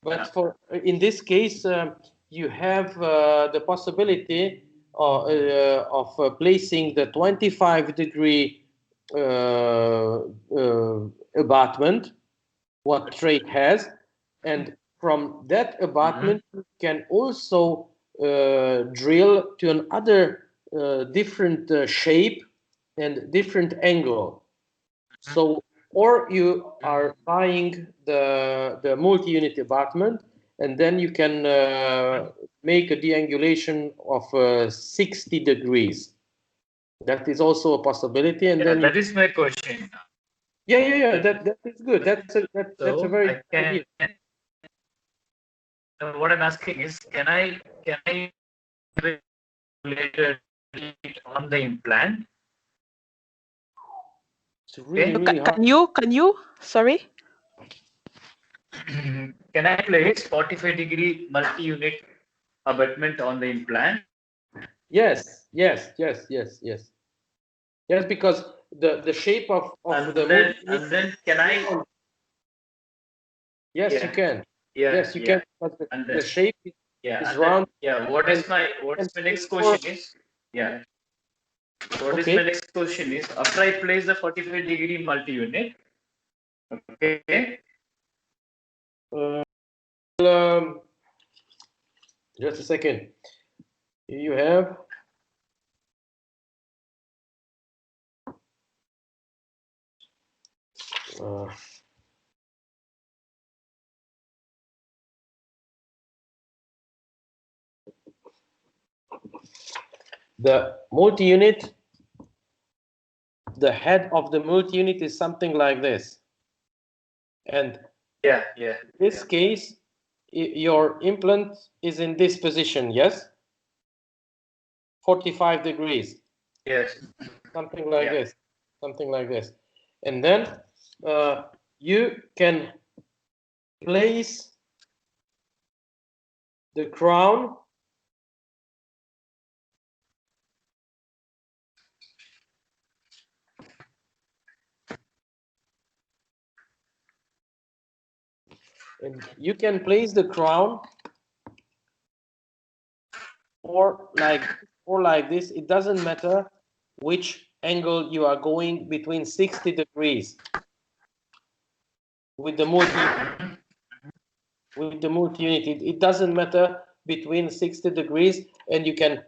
But for in this case, you have the possibility of placing the 25-degree abutment, what trach has, and from that abutment you can also drill to another different shape and different angle. So, or you are buying the multi-unit abutment, and then you can make a deangulation of 60 degrees. That is also a possibility, and then that is my question. yeah. That is good. That's a very good idea. What I'm asking is, can I later on the implant? It's really hard. Can you? Sorry. Can I place 45-degree multi-unit abutment on the implant? Yes, because the shape of and the then can I? Yes, you can. Yeah, yes, you can. But the shape is round. What is my next question is? Yeah. What is my next question is, after I place the 45-degree multi-unit, okay. Just a second. You have the multi-unit. The head of the multi-unit is something like this, and in this case, your implant is in this position. Yes, 45 degrees. Yes. Something like this. Something like this, and then you can place the crown and you can place the crown or like this. It doesn't matter which angle you are going, between 60 degrees with the multi-unit. It doesn't matter between 60 degrees, and you can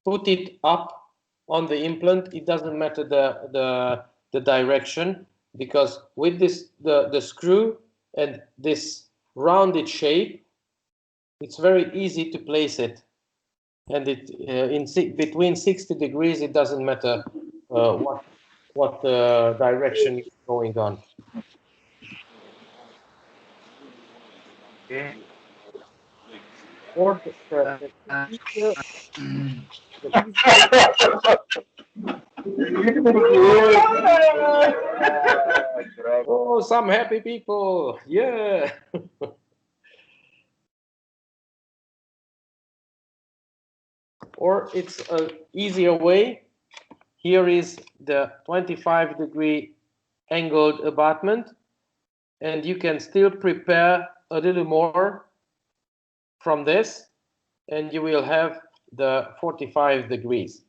put it up on the implant. It doesn't matter the direction, because with this the screw and this rounded shape, it's very easy to place it, and it between 60 degrees. It doesn't matter what direction you're going on. Okay. Or oh, some happy people, yeah. or it's an easier way. Here is the 25-degree angled abutment, and you can still prepare a little more from this, and you will have the 45 degrees.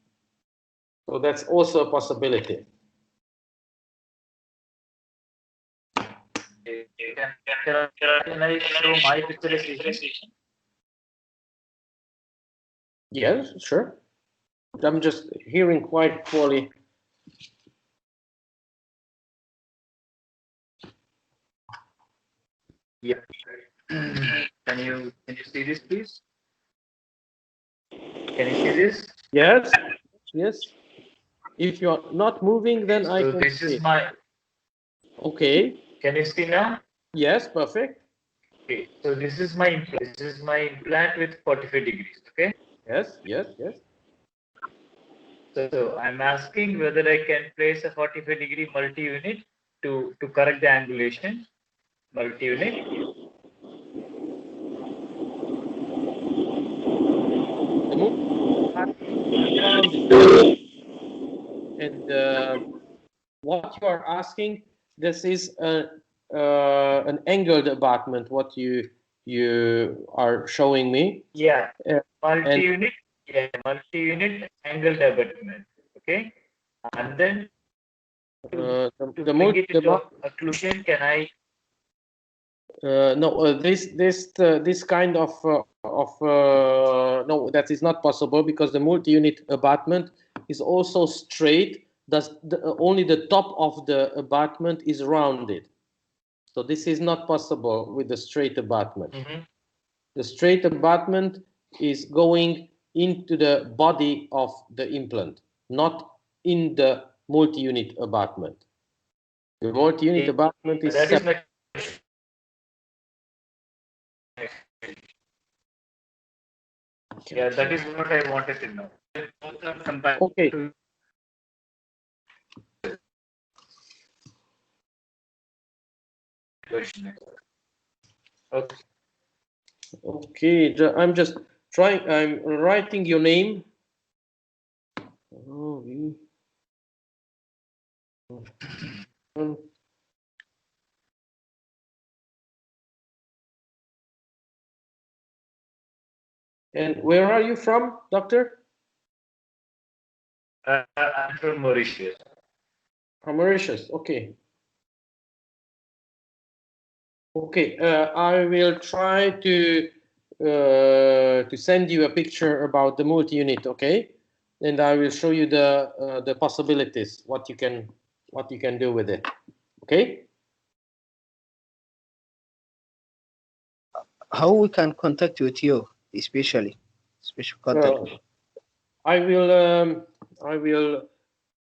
So that's also a possibility. Can I show my visualization? Yes, sure. I'm just hearing quite poorly. Yeah. Can you see this, please? Can you see this? Yes, yes. If you're not moving, then I So can this see. is my. Okay. Can you see now? Yes, perfect. Okay. So this is my implant. This is my implant with 45 degrees. Okay. Yes, yes, yes. So I'm asking whether I can place a 45-degree multi-unit to correct the angulation. Multi-unit. The move around and what you are asking, this is an angled abutment. What you are showing me. Yeah. And Multi-unit. Yeah. Multi-unit angled abutment. Okay. And then to bring it into occlusion, can I? No, this kind of no, that is not possible because the multi-unit abutment is also straight. Only the top of the abutment is rounded, so this is not possible with the straight abutment. The straight abutment is going into the body of the implant, not in the multi-unit abutment. The multi-unit abutment is separate. Yeah, that is what I wanted to know. Okay. Okay. Okay, I'm just trying. I'm writing your name. Oh, and where are you from, doctor? I'm from Mauritius. From Mauritius. Okay. Okay. I will try to send you a picture about the multi-unit. Okay, and I will show you the possibilities. What you can do with it. Okay. How we can contact with you, especially special contact? I will,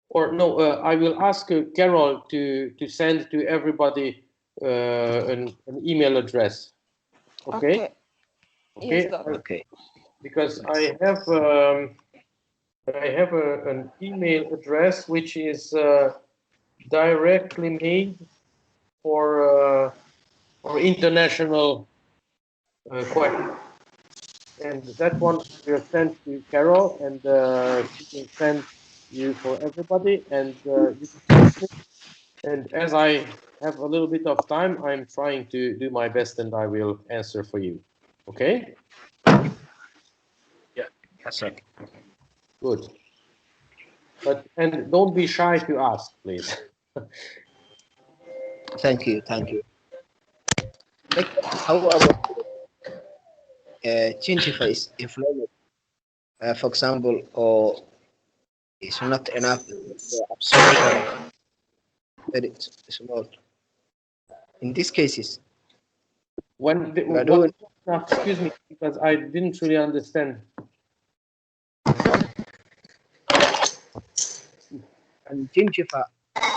or no, I will ask Carol to send to everybody an email address. Okay. Yes, doctor. Okay. Because I have an email address which is directly made for international questions, and that one will send to Carol, and she will send you for everybody, and you can use it. And as I have a little bit of time, I'm trying to do my best, and I will answer for you. Okay? Yeah. That's okay. Good. And don't be shy to ask, please. Thank you. Thank you. How about gingiva is inflamed, for example, or it's not enough absorption, very small. In these cases, Excuse me, because I didn't really understand. and gingiva,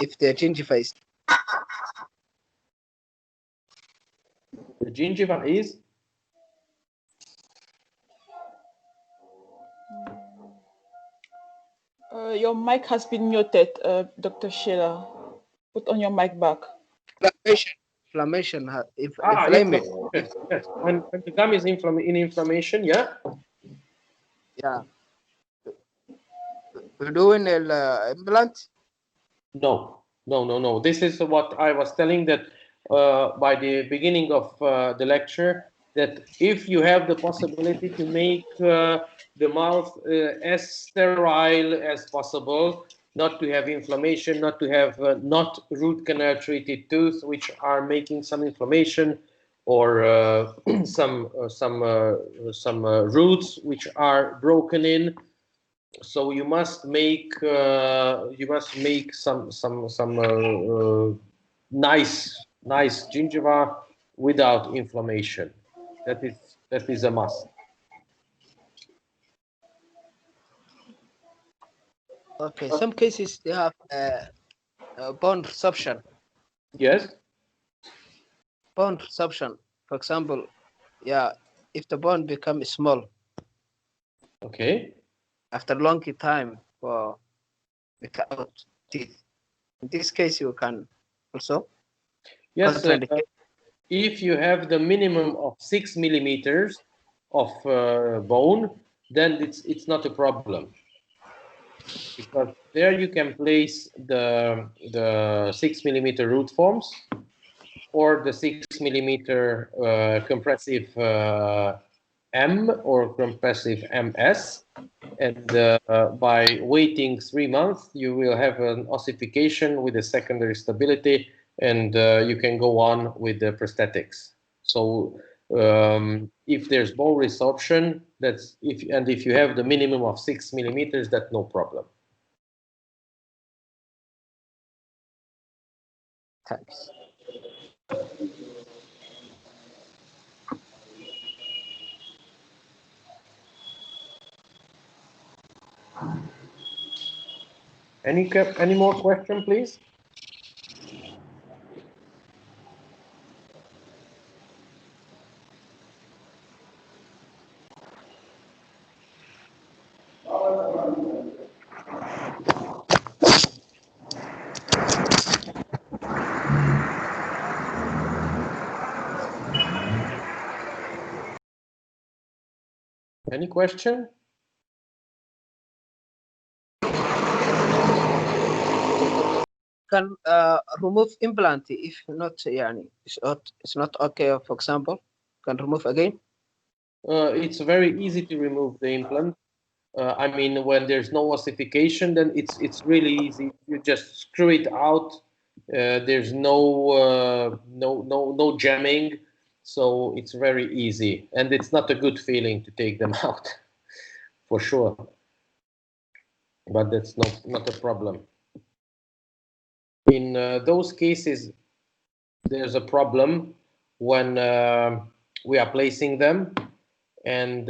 if the gingiva is The gingiva is? Your mic has been muted, Dr. Sheila. Put on your mic back. inflammation, Inflammation. Yes. When the gum is in inflammation, yeah? Yeah. doing implant? No, no, no, no. This is what I was telling that by the beginning of the lecture, that if you have the possibility to make the mouth as sterile as possible, not to have inflammation, not to have not root canal treated tooth, which are making some inflammation, or some roots which are broken in. So you must make some nice gingiva without inflammation. That is a must. Okay, some cases they have bone resorption. Yes. Bone resorption, for example, yeah, if the bone becomes small. Okay. After a long time for without teeth. In this case, you can also. Yes. If you have the minimum of 6 millimeters of bone, then it's not a problem, because there you can place the 6 millimeter root forms or the 6 millimeter compressive M or compressive MS, and by waiting 3 months, you will have an ossification with a secondary stability, and you can go on with the prosthetics. So if there's bone resorption, if you have the minimum of 6 millimeters, that's no problem. Thanks. Any more question, please? Any question? Can remove implant if not, yani, it's not okay. For example, can remove again. It's very easy to remove the implant. I mean, when there's no ossification, then it's really easy. You just screw it out. There's no jamming, so it's very easy, and it's not a good feeling to take them out, for sure. But that's not a problem. In those cases, there's a problem when we are placing them, and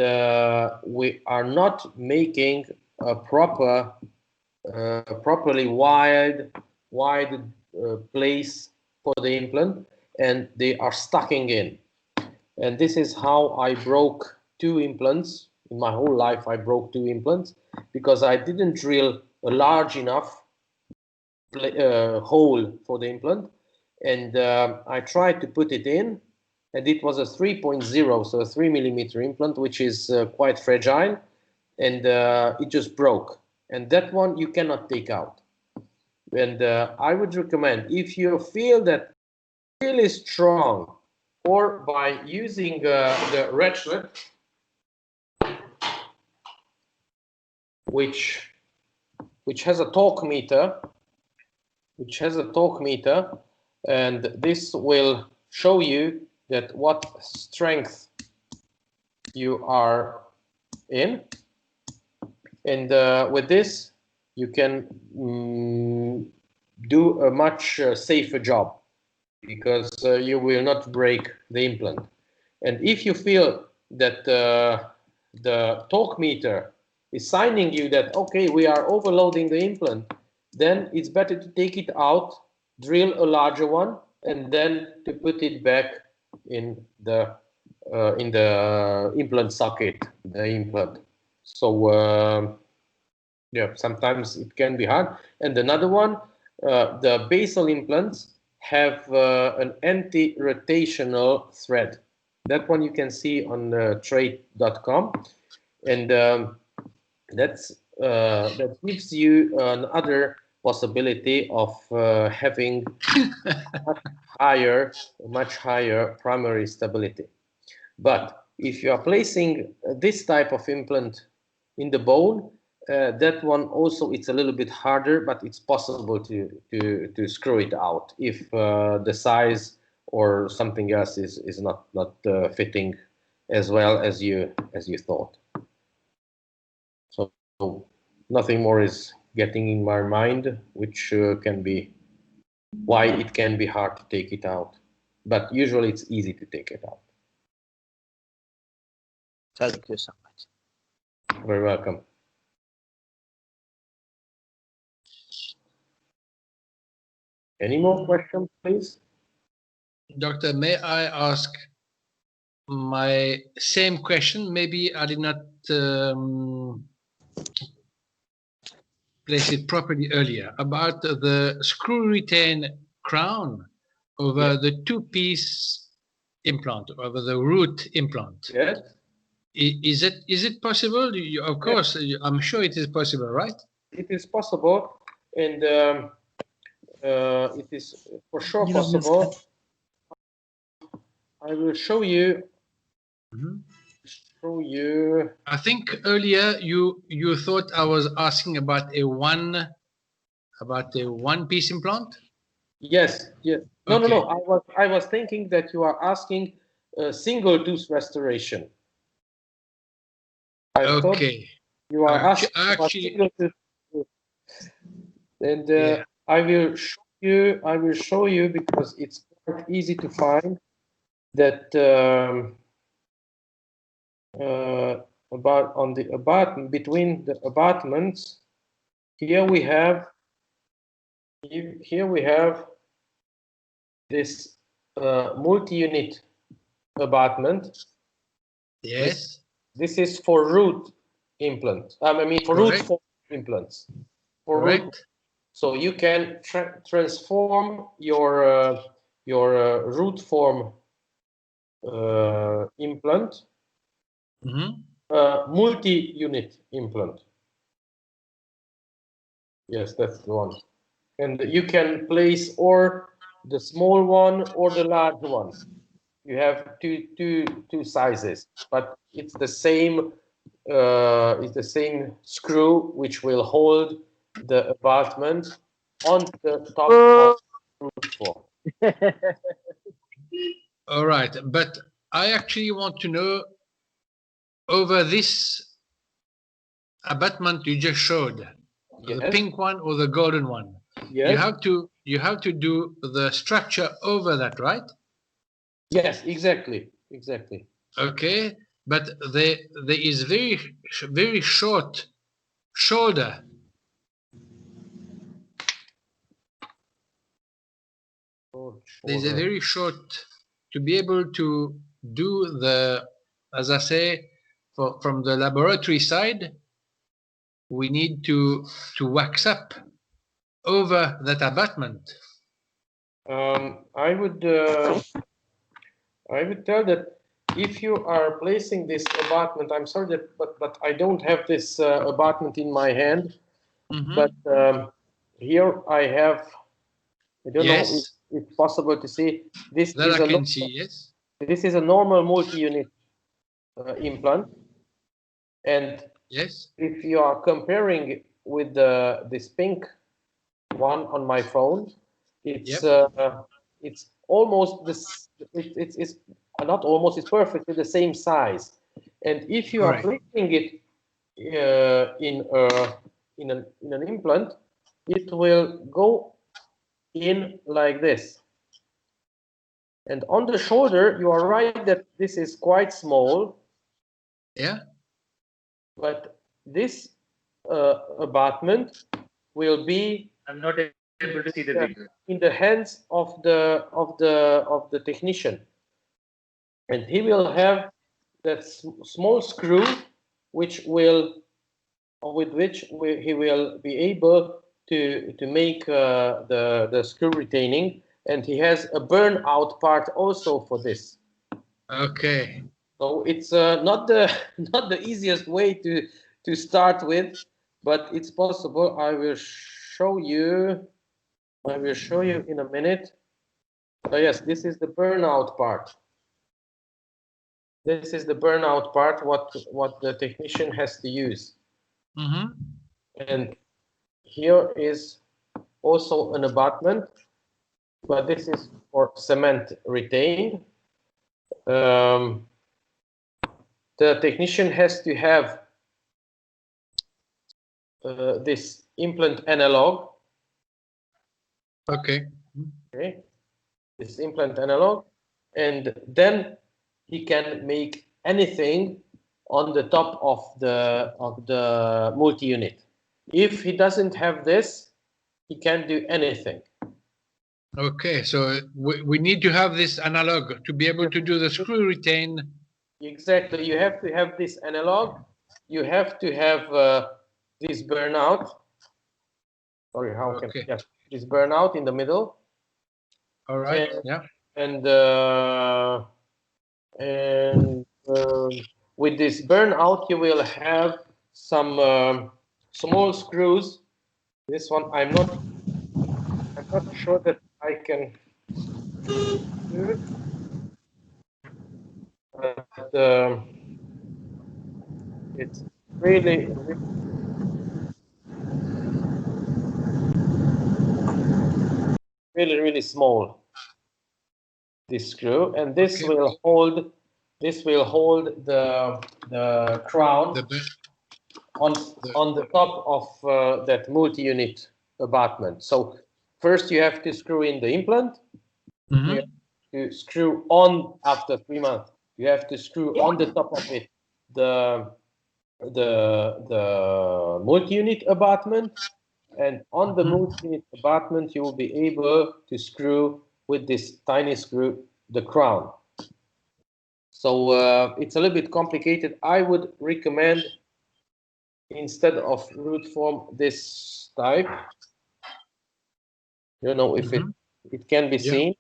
we are not making a properly wide place for the implant, and they are stucking in. And this is how I broke 2 implants. In my whole life, I broke 2 implants because I didn't drill a large enough hole for the implant, and I tried to put it in, and it was a 3.0, so a 3 millimeter implant, which is quite fragile, and it just broke. And that one you cannot take out. And I would recommend, if you feel that really strong, or by using the ratchet, which has a torque meter, and this will show you that what strength you are in, and with this you can do a much safer job, because you will not break the implant. And if you feel that the torque meter is signing you that, okay, we are overloading the implant, then it's better to take it out, drill a larger one, and then to put it back in the implant socket, the implant. So yeah, sometimes it can be hard. And another one, the basal implants have an anti-rotational thread. That one you can see on trade.com, and that's that gives you another possibility of having much higher primary stability. But if you are placing this type of implant in the bone, that one also, it's a little bit harder, but it's possible to screw it out if the size or something else is not fitting as well as you thought. So nothing more is getting in my mind, which can be why it can be hard to take it out. But usually it's easy to take it out. Thank you so much. Very welcome. Any more questions, please? Doctor, may I ask my same question? Maybe I did not place it properly earlier about the screw retain crown over the two-piece implant, over the ROOTT implant. Yes. Is it possible? Of course, I'm sure it is possible, right? It is possible, and it is for sure possible. I will show you. I think earlier you thought I was asking about a one-piece implant. Yes. No, Okay. no. I was thinking that you are asking a single tooth restoration. I thought you are asking about single tooth. And I will show you because it's quite easy to find that between the abutments. Here we have this multi-unit abutment. Yes. This is for ROOTT implant. I mean for ROOTT form implants. Correct. So you can transform your ROOTT form implant, multi-unit implant. Yes, that's the one. And you can place or the small one or the large one. You have two sizes, but it's the same. It's the same screw which will hold the abutment on the top of the ROOTT form. All right, but I actually want to know over this abutment you just showed, the pink one or the golden one. Yes. You have to do the structure over that, right? Yes, exactly. Okay, but there is very short shoulder. There's a very short to be able to do the, as I say, from the laboratory side, we need to wax up over that abutment. I would tell that if you are placing this abutment, I'm sorry that, but I don't have this abutment in my hand. But here I have. I don't know if it's possible to see this. That I can see. Yes. This is a normal multi-unit implant, and if you are comparing with this pink one on my phone, it's almost this. It's not almost. It's perfectly the same size. And if you are placing it in an implant, it will go in like this. And on the shoulder, you are right that this is quite small. Yeah. But this abutment will be. I'm not able to see the video. In the hands of the technician, and he will have that small screw, with which he will be able to make the screw retaining, and he has a burnout part also for this. Okay. So it's not the easiest way to start with, but it's possible. I will show you in a minute. So yes, this is the burnout part. This is the burnout part, what the technician has to use. Mm-hmm. And here is also an abutment, but this is for cement retained. The technician has to have this implant analog. Okay. Okay, this implant analog, and then he can make anything on the top of the multi-unit. If he doesn't have this, he can't do anything. Okay, so we need to have this analog to be able to do the screw retain. Exactly, you have to have this analog. You have to have this burnout. Sorry, how can this burnout in the middle? All right. And, yeah. And with this burnout, you will have some small screws. This one, I'm not sure that I can do it, but it's really, really small. This screw, and this will hold. This will hold the crown on the top of that multi-unit abutment. So first you have to screw in the implant. Mm-hmm. You have to screw on after 3 months. You have to screw on the top of it the multi-unit abutment, and on the multi-unit abutment you will be able to screw with this tiny screw the crown. So it's a little bit complicated. I would recommend, instead of root form, this type. You know, if it can be seen.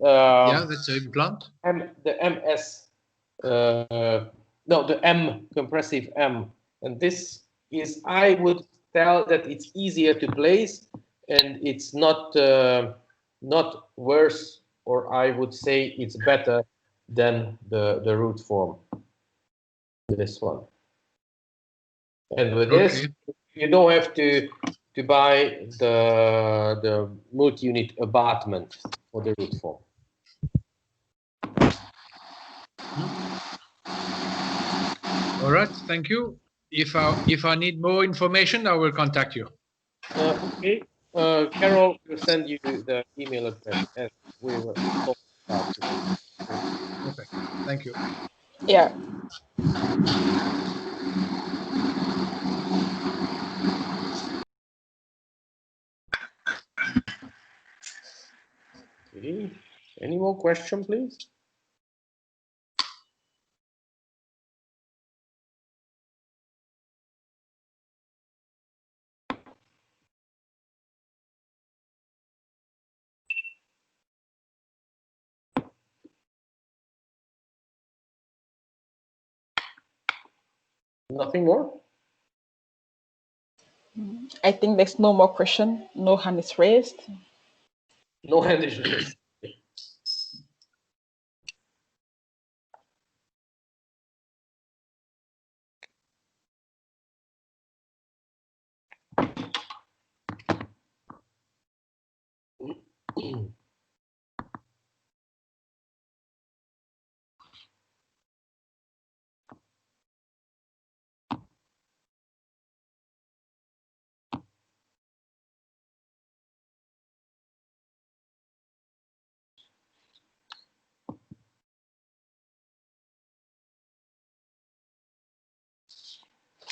Yeah, that's an implant. The MS, no, the M, compressive M, and this is, I would tell that it's easier to place, and it's not not worse, or I would say it's better than the root form. This one. And with this, you don't have to buy the multi-unit abutment for the root form. All right, thank you. If I need more information, I will contact you. Okay, Carol will send you the email address as we were talking about. Okay, thank you. Yeah. Okay, any more question, please? Nothing more? I think there's no more question. No hand is raised. No hand is raised.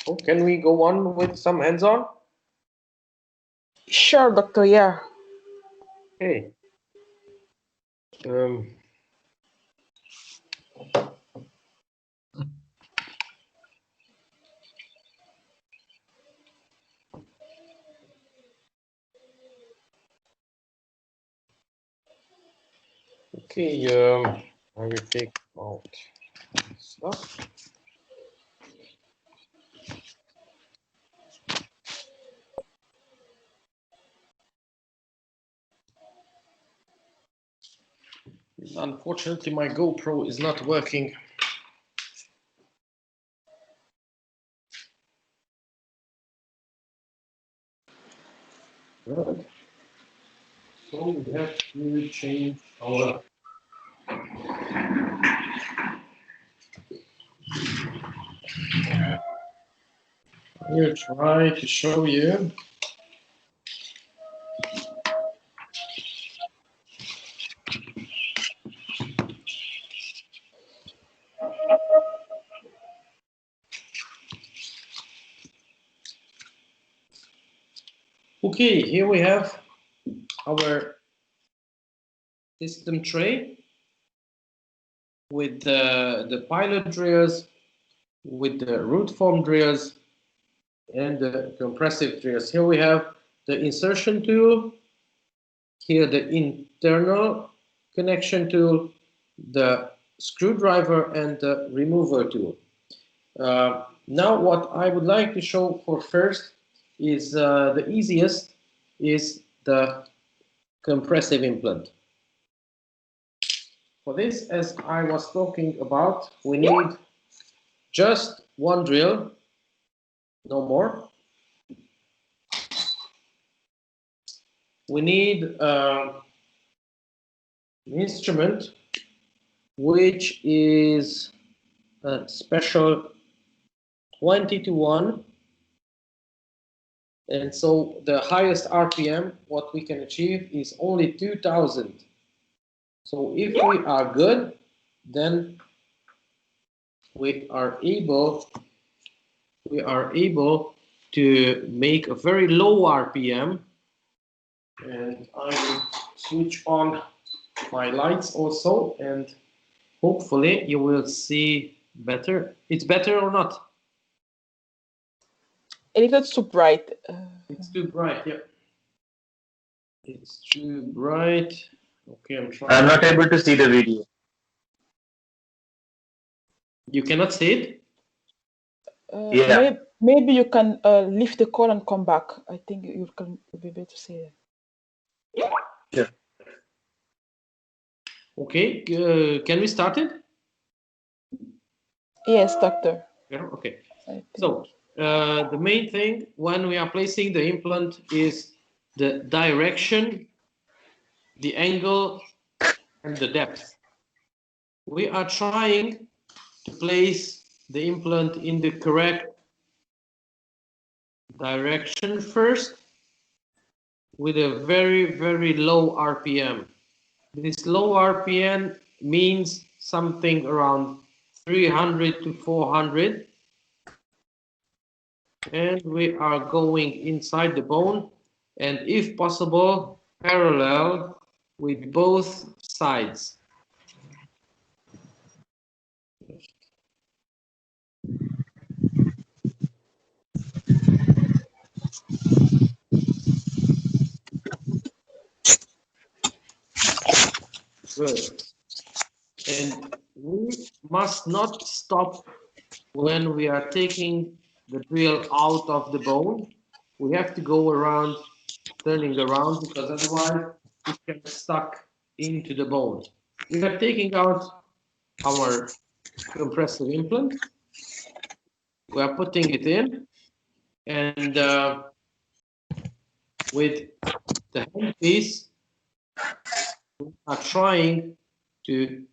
Oh, can we go on with some hands-on? Sure, doctor. Yeah. Okay. Okay, I will take out stuff. Unfortunately, my GoPro is not working. Right. So we have to change our I'll try to show you. Okay, here we have our system tray with the pilot drills, with the root form drills, and the compressive drills. Here we have the insertion tool, here the internal connection tool, the screwdriver, and the remover tool. Now what I would like to show for first is the easiest is the compressive implant. For this, as I was talking about, we need just one drill, no more. We need an instrument which is a special 20-to-1, and so the highest RPM what we can achieve is only 2000. So if we are good, then we are able to make a very low RPM. And I will switch on my lights also, and hopefully you will see better. It's better or not? A little too bright. It's too bright, yeah. It's too bright. Okay, I'm trying. I'm not able to see the video. You cannot see it? Yeah. Maybe you can leave the call and come back. I think you can be able to see it. Sure. Okay, can we start it? Yes, doctor. Yeah, okay. So the main thing when we are placing the implant is the direction, the angle, and the depth. We are trying to place the implant in the correct direction first with a very, very low RPM. This low RPM means something around 300 to 400. And we are going inside the bone, and if possible, parallel with both sides. Good. And we must not stop when we are taking the drill out of the bone. We have to go around, turning around, because otherwise it gets stuck into the bone. We are taking out our compressive implant. We are putting it in, and with the handpiece, we are trying to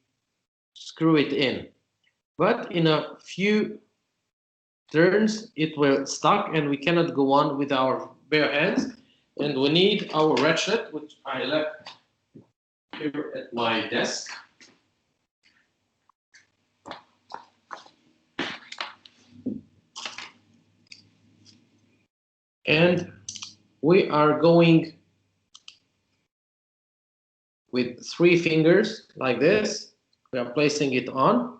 screw it in. But in a few turns, it will stuck, and we cannot go on with our bare hands. And we need our ratchet, which I left here at my desk. And we are going with 3 fingers like this. We are placing it on,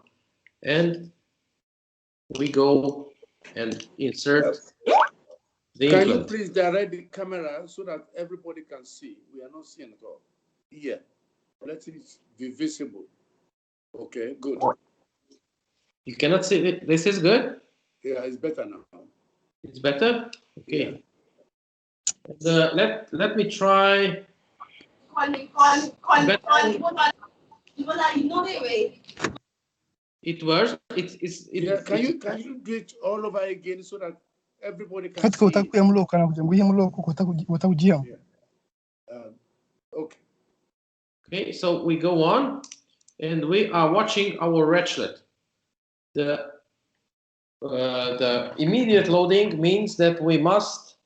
and we go and insert the implant. Can you please direct the camera so that everybody can see? We are not seeing at all. Yeah, let it be visible. Okay, good. You cannot see it. This is good? Yeah, it's better now. It's better? Okay. Yeah. Let me try. It works. Yeah, can you do it all over again so that everybody can see it? Yeah. Okay. Okay, so we go on, and we are watching our ratchet. The immediate loading means that we must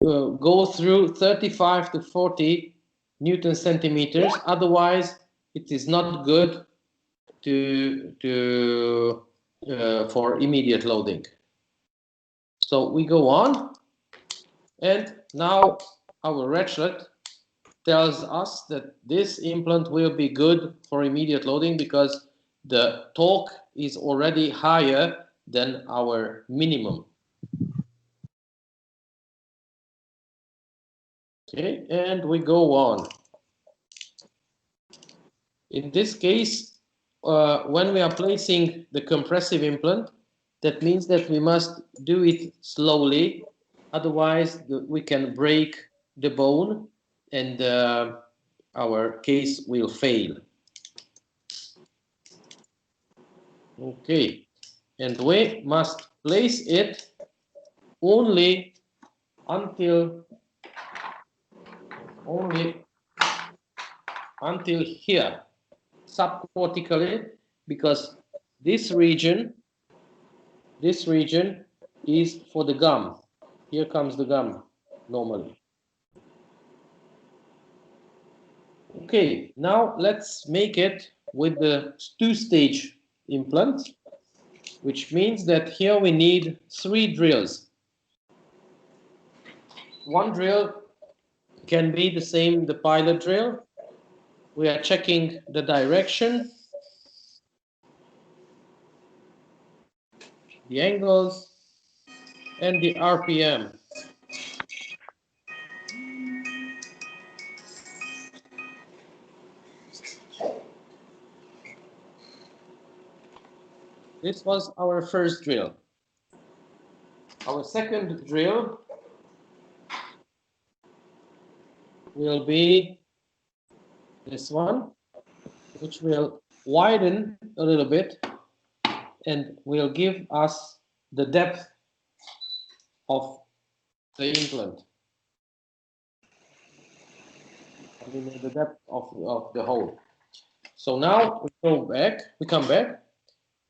go through 35 to 40 Newton centimeters. Otherwise, it is not good for immediate loading. So we go on, and now our ratchet tells us that this implant will be good for immediate loading because the torque is already higher than our minimum. Okay, and we go on. In this case, when we are placing the compressive implant, that means that we must do it slowly, otherwise we can break the bone and our case will fail. Okay, and we must place it only until here, subcortically, because this region is for the gum. Here comes the gum normally. Okay, now let's make it with the two-stage implant, which means that here we need 3 drills. One drill can be the same, the pilot drill. We are checking the direction, the angles, and the RPM. This was our first drill. Our second drill will be this one, which will widen a little bit and will give us the depth of the implant. I mean, the depth of the hole. So now we come back,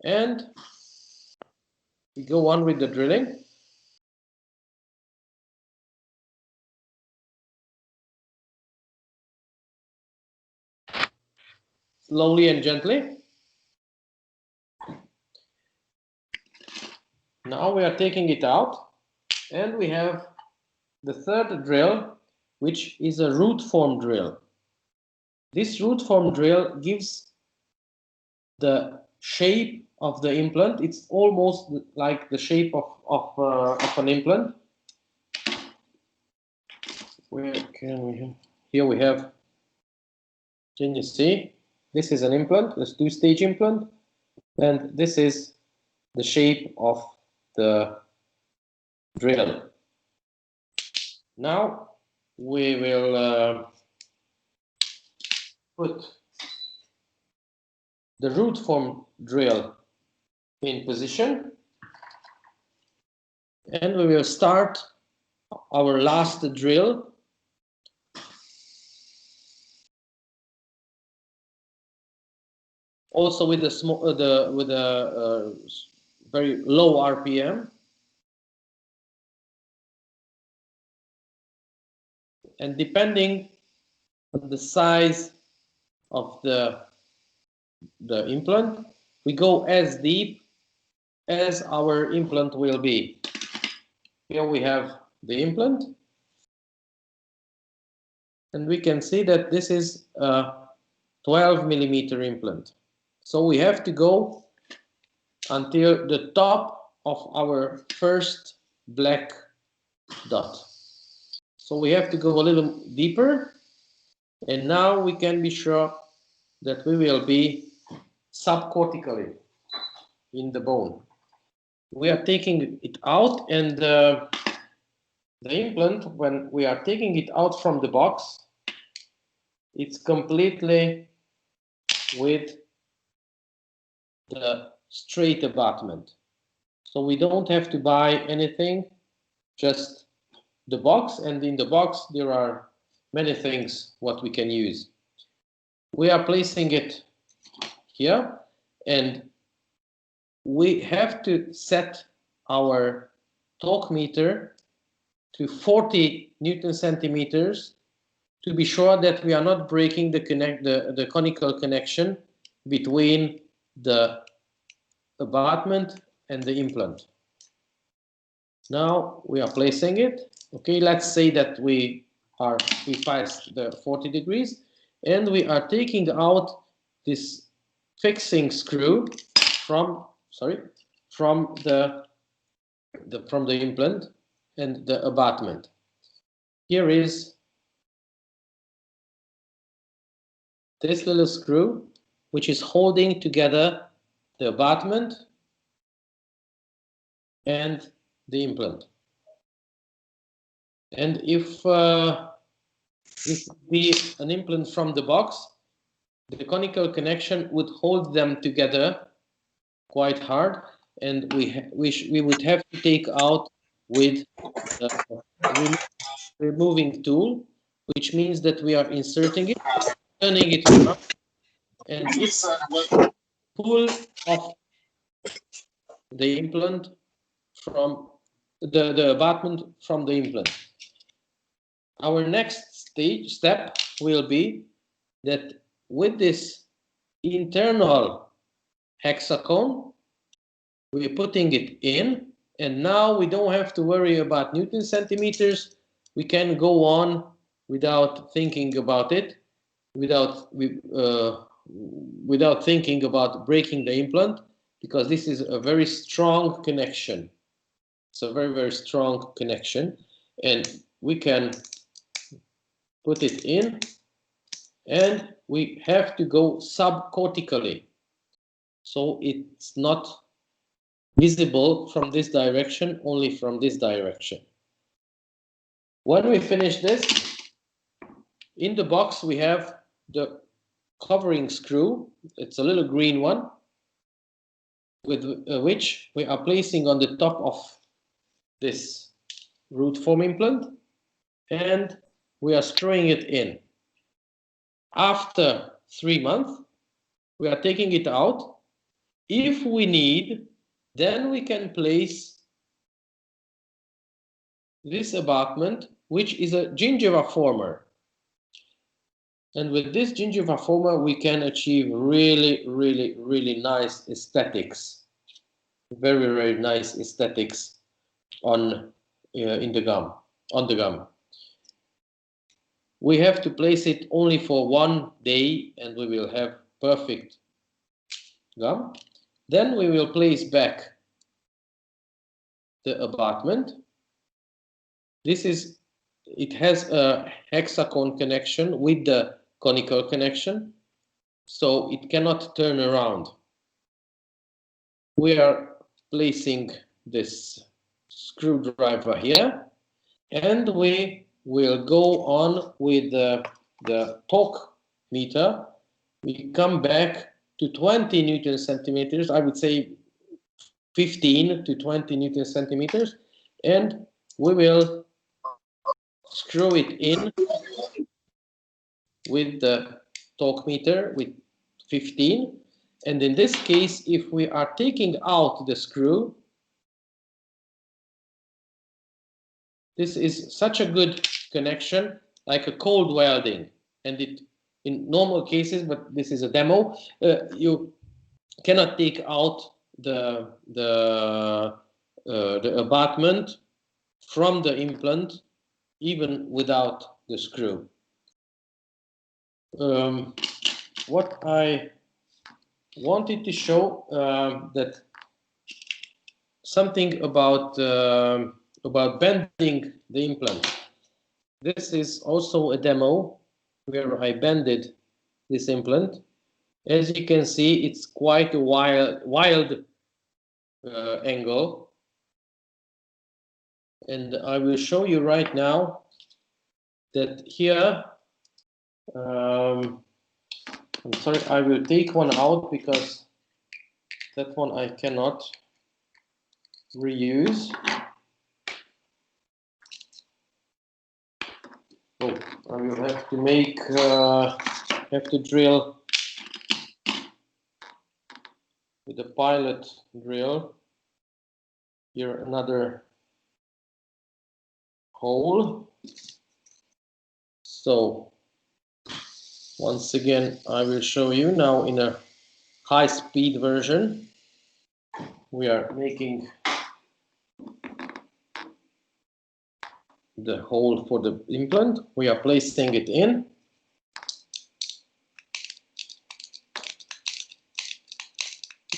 and we go on with the drilling. Slowly and gently. Now we are taking it out, and we have the third drill, which is a root form drill. This root form drill gives the shape of the implant. It's almost like the shape of an implant. Where can we? Here we have. Can you see? This is an implant, this two-stage implant, and this is the shape of the drill. Now we will put the root form drill in position, and we will start our last drill. Also with a small, very low RPM, and depending on the size of the implant, we go as deep as our implant will be. Here we have the implant, and we can see that this is a 12 millimeter implant. So we have to go until the top of our first black dot. So we have to go a little deeper, and now we can be sure that we will be subcortically in the bone. We are taking it out, and the implant, when we are taking it out from the box, it's completely with the straight abutment. So we don't have to buy anything, just the box, and in the box there are many things what we can use. We are placing it here, and we have to set our torque meter to 40 Newton centimeters to be sure that we are not breaking the conical connection between the abutment and the implant. Now we are placing it. Okay, let's say that we passed the 40 degrees, and we are taking out this fixing screw from the implant and the abutment. Here is this little screw which is holding together the abutment and the implant. And if be an implant from the box, the conical connection would hold them together quite hard, and we would have to take out with the removing tool, which means that we are inserting it, turning it around, and it's pull off the implant from the abutment from the implant. Our next step will be that with this internal hexagon, we're putting it in, and now we don't have to worry about Newton centimeters. We can go on without thinking about it, without thinking about breaking the implant, because this is a very strong connection. It's a very, very strong connection, and we can put it in, and we have to go subcortically, so it's not visible from this direction, only from this direction. When we finish this, in the box we have the covering screw. It's a little green one, with which we are placing on the top of this root form implant, and we are screwing it in. After 3 months, we are taking it out. If we need, then we can place this abutment, which is a gingiva former. And with this gingiva former, we can achieve really, really, really nice aesthetics. Very, very nice aesthetics on the gum. We have to place it only for 1 day, and we will have perfect gum. Then we will place back the abutment. It has a hexagon connection with the conical connection, so it cannot turn around. We are placing this screwdriver here, and we will go on with the torque meter. We come back to 20 Newton centimeters, I would say 15 to 20 Newton centimeters, and we will screw it in with the torque meter with 15. And in this case, if we are taking out the screw, this is such a good connection, like a cold welding. And it, in normal cases, but this is a demo, you cannot take out the abutment from the implant, even without the screw. What I wanted to show that something about bending the implant. This is also a demo where I bended this implant. As you can see, it's quite a wild angle, and I will show you right now that here I'm sorry, I will take one out because that one I cannot reuse. Oh, I will have to make, have to drill with a pilot drill. Here another hole. So once again, I will show you now in a high-speed version. We are making the hole for the implant. We are placing it in.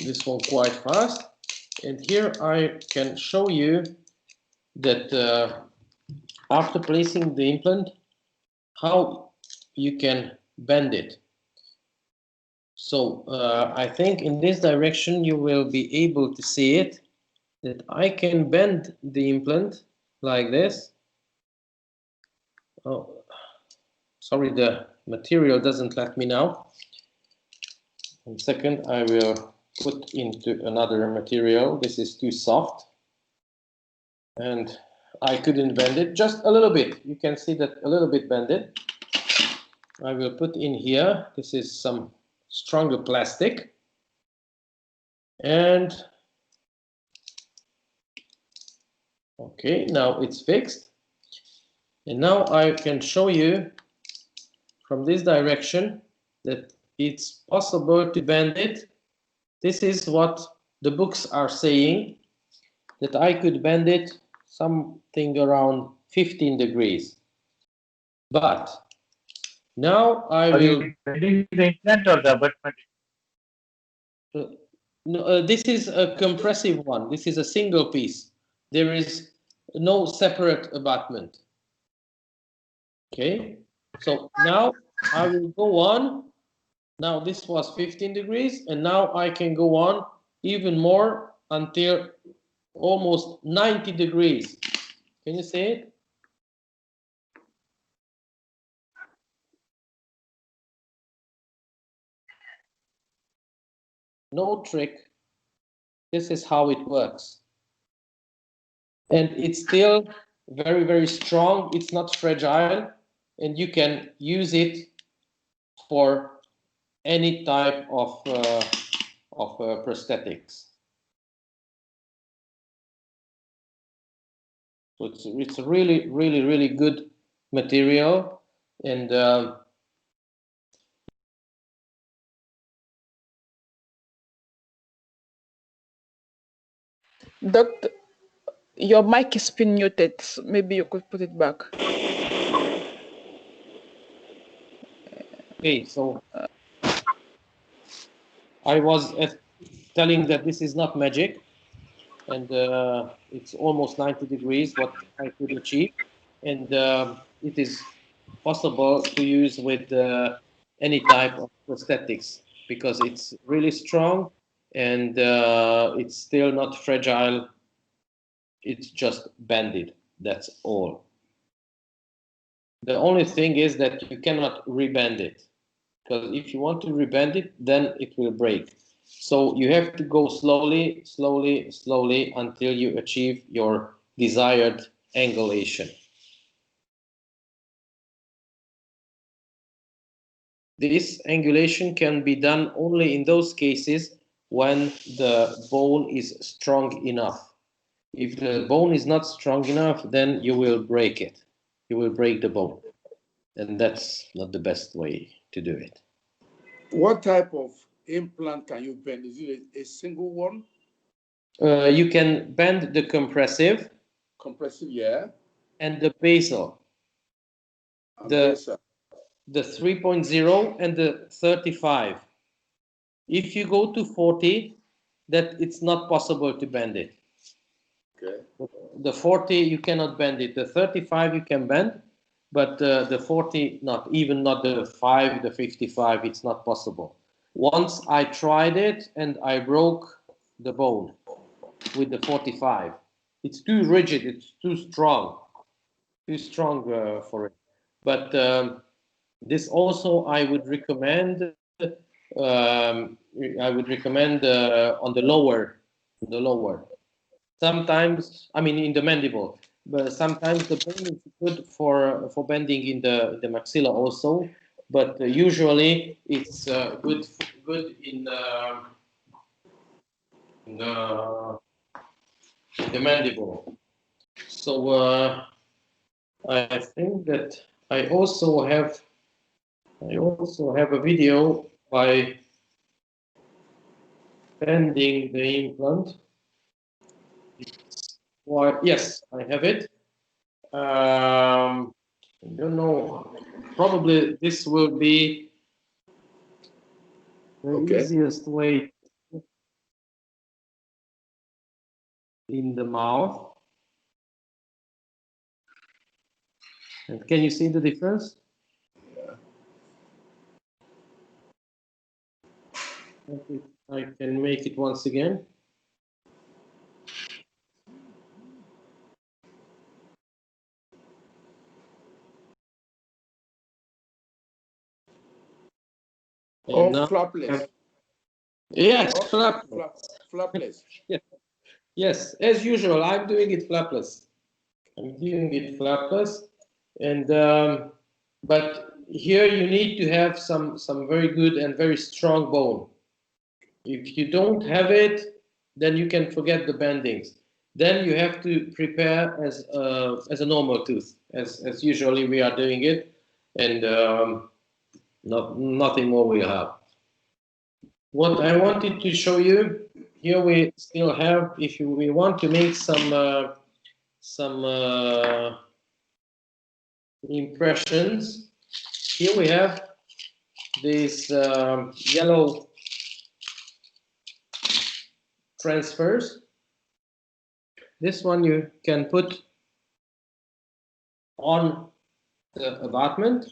This one quite fast. And here I can show you that after placing the implant, how you can bend it. So I think in this direction you will be able to see it, that I can bend the implant like this. Oh, sorry, the material doesn't let me now. 1 second, I will put into another material. This is too soft. And I couldn't bend it, just a little bit. You can see that a little bit bended. I will put in here, this is some stronger plastic. And okay, now it's fixed. And now I can show you from this direction that it's possible to bend it. This is what the books are saying, that I could bend it something around 15 degrees. But now I will... bending the implant or the abutment? No, this is a compressive one. This is a single piece. There is no separate abutment. Okay, so now I will go on. Now this was 15 degrees, and now I can go on even more until almost 90 degrees. Can you see it? No trick. This is how it works. And it's still very, very strong. It's not fragile, and you can use it for any type of prosthetics. So it's a really, really, really good material, and Doctor, your mic is been muted. So maybe you could put it back. okay, so I was telling that this is not magic, and it's almost 90 degrees what I could achieve, and it is possible to use with any type of prosthetics because it's really strong and it's still not fragile. It's just bended, that's all. The only thing is that you cannot rebend it, because if you want to rebend it, then it will break. So you have to go slowly, slowly, slowly until you achieve your desired angulation. This angulation can be done only in those cases when the bone is strong enough. If the bone is not strong enough, then you will break it. You will break the bone. And that's not the best way to do it. What type of implant can you bend? Is it a single one? You can bend the compressive. Compressive, yeah. And the basal. The 3.0 and the 35. If you go to 40, that it's not possible to bend it. Okay. The 40 you cannot bend it. The 35 you can bend, but the 40 not. Even not the 5, the 55. It's not possible. Once I tried it and I broke the bone with the 45. It's too rigid. It's too strong. Too strong for it. But this also I would recommend I would recommend on the lower. Sometimes, I mean, in the mandible, but sometimes the bone is good for bending in the maxilla also. But usually it's good in the mandible. So I think that I also have a video by bending the implant. Well, yes, I have it. I don't know. Probably this will be the easiest way in the mouth. And can you see the difference? I can make it once again. Or flapless. Yes, flapless. Yeah. Yes, as usual, I'm doing it flapless. And but here you need to have some very good and very strong bone. If you don't have it, then you can forget the bendings. Then you have to prepare as a normal tooth, as usually we are doing it, and nothing more we have. What I wanted to show you here, we still have, if we want to make some impressions, here we have these yellow transfers. This one you can put on the abutment,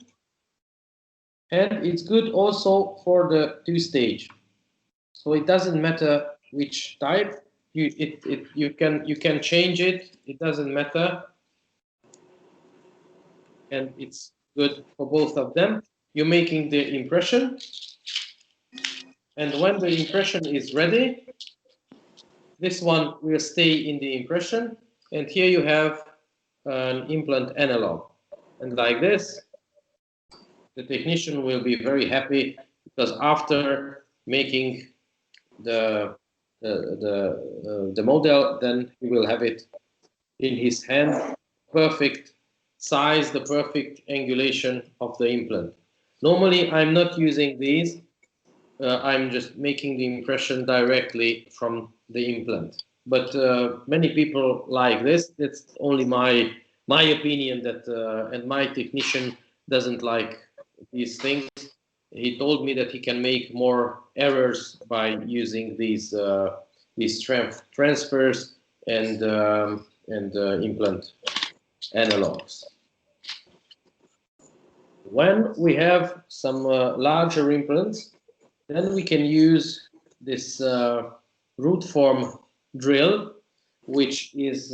and it's good also for the two-stage. So it doesn't matter which type you can change it. It doesn't matter, and it's good for both of them. You're making the impression, and when the impression is ready, this one will stay in the impression, and here you have an implant analog. And like this, the technician will be very happy, because after making the model, then he will have it in his hand, perfect size, the perfect angulation of the implant. Normally, I'm not using these. I'm just making the impression directly from the implant. But many people like this. That's only my opinion, that and my technician doesn't like these things. He told me that he can make more errors by using these transfers and implant analogs. When we have some larger implants, then we can use this root form drill, which is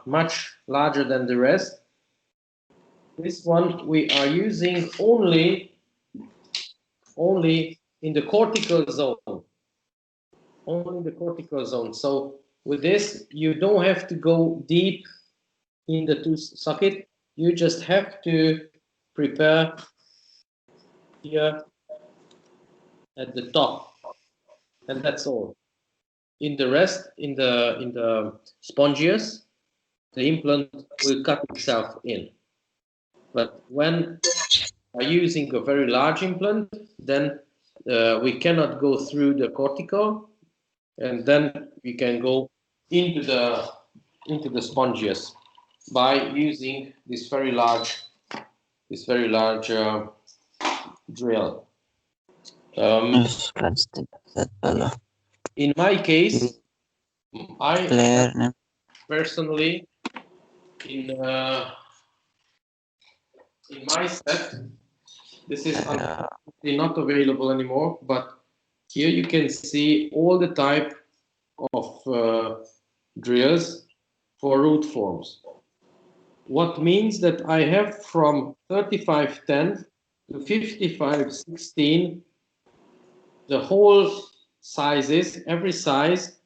much larger than the rest. This one we are using only in the cortical zone. Only in the cortical zone. So with this, you don't have to go deep in the tooth socket. You just have to prepare here at the top, and that's all. In the rest, in the spongious, the implant will cut itself in. But when we're using a very large implant, then we cannot go through the cortical, and then we can go into the spongious by using this very large drill. In my case, I personally, in my set, this is unfortunately not available anymore, but here you can see all the type of drills for root forms. What means that I have from 3510 to 5516 the whole sizes, every size,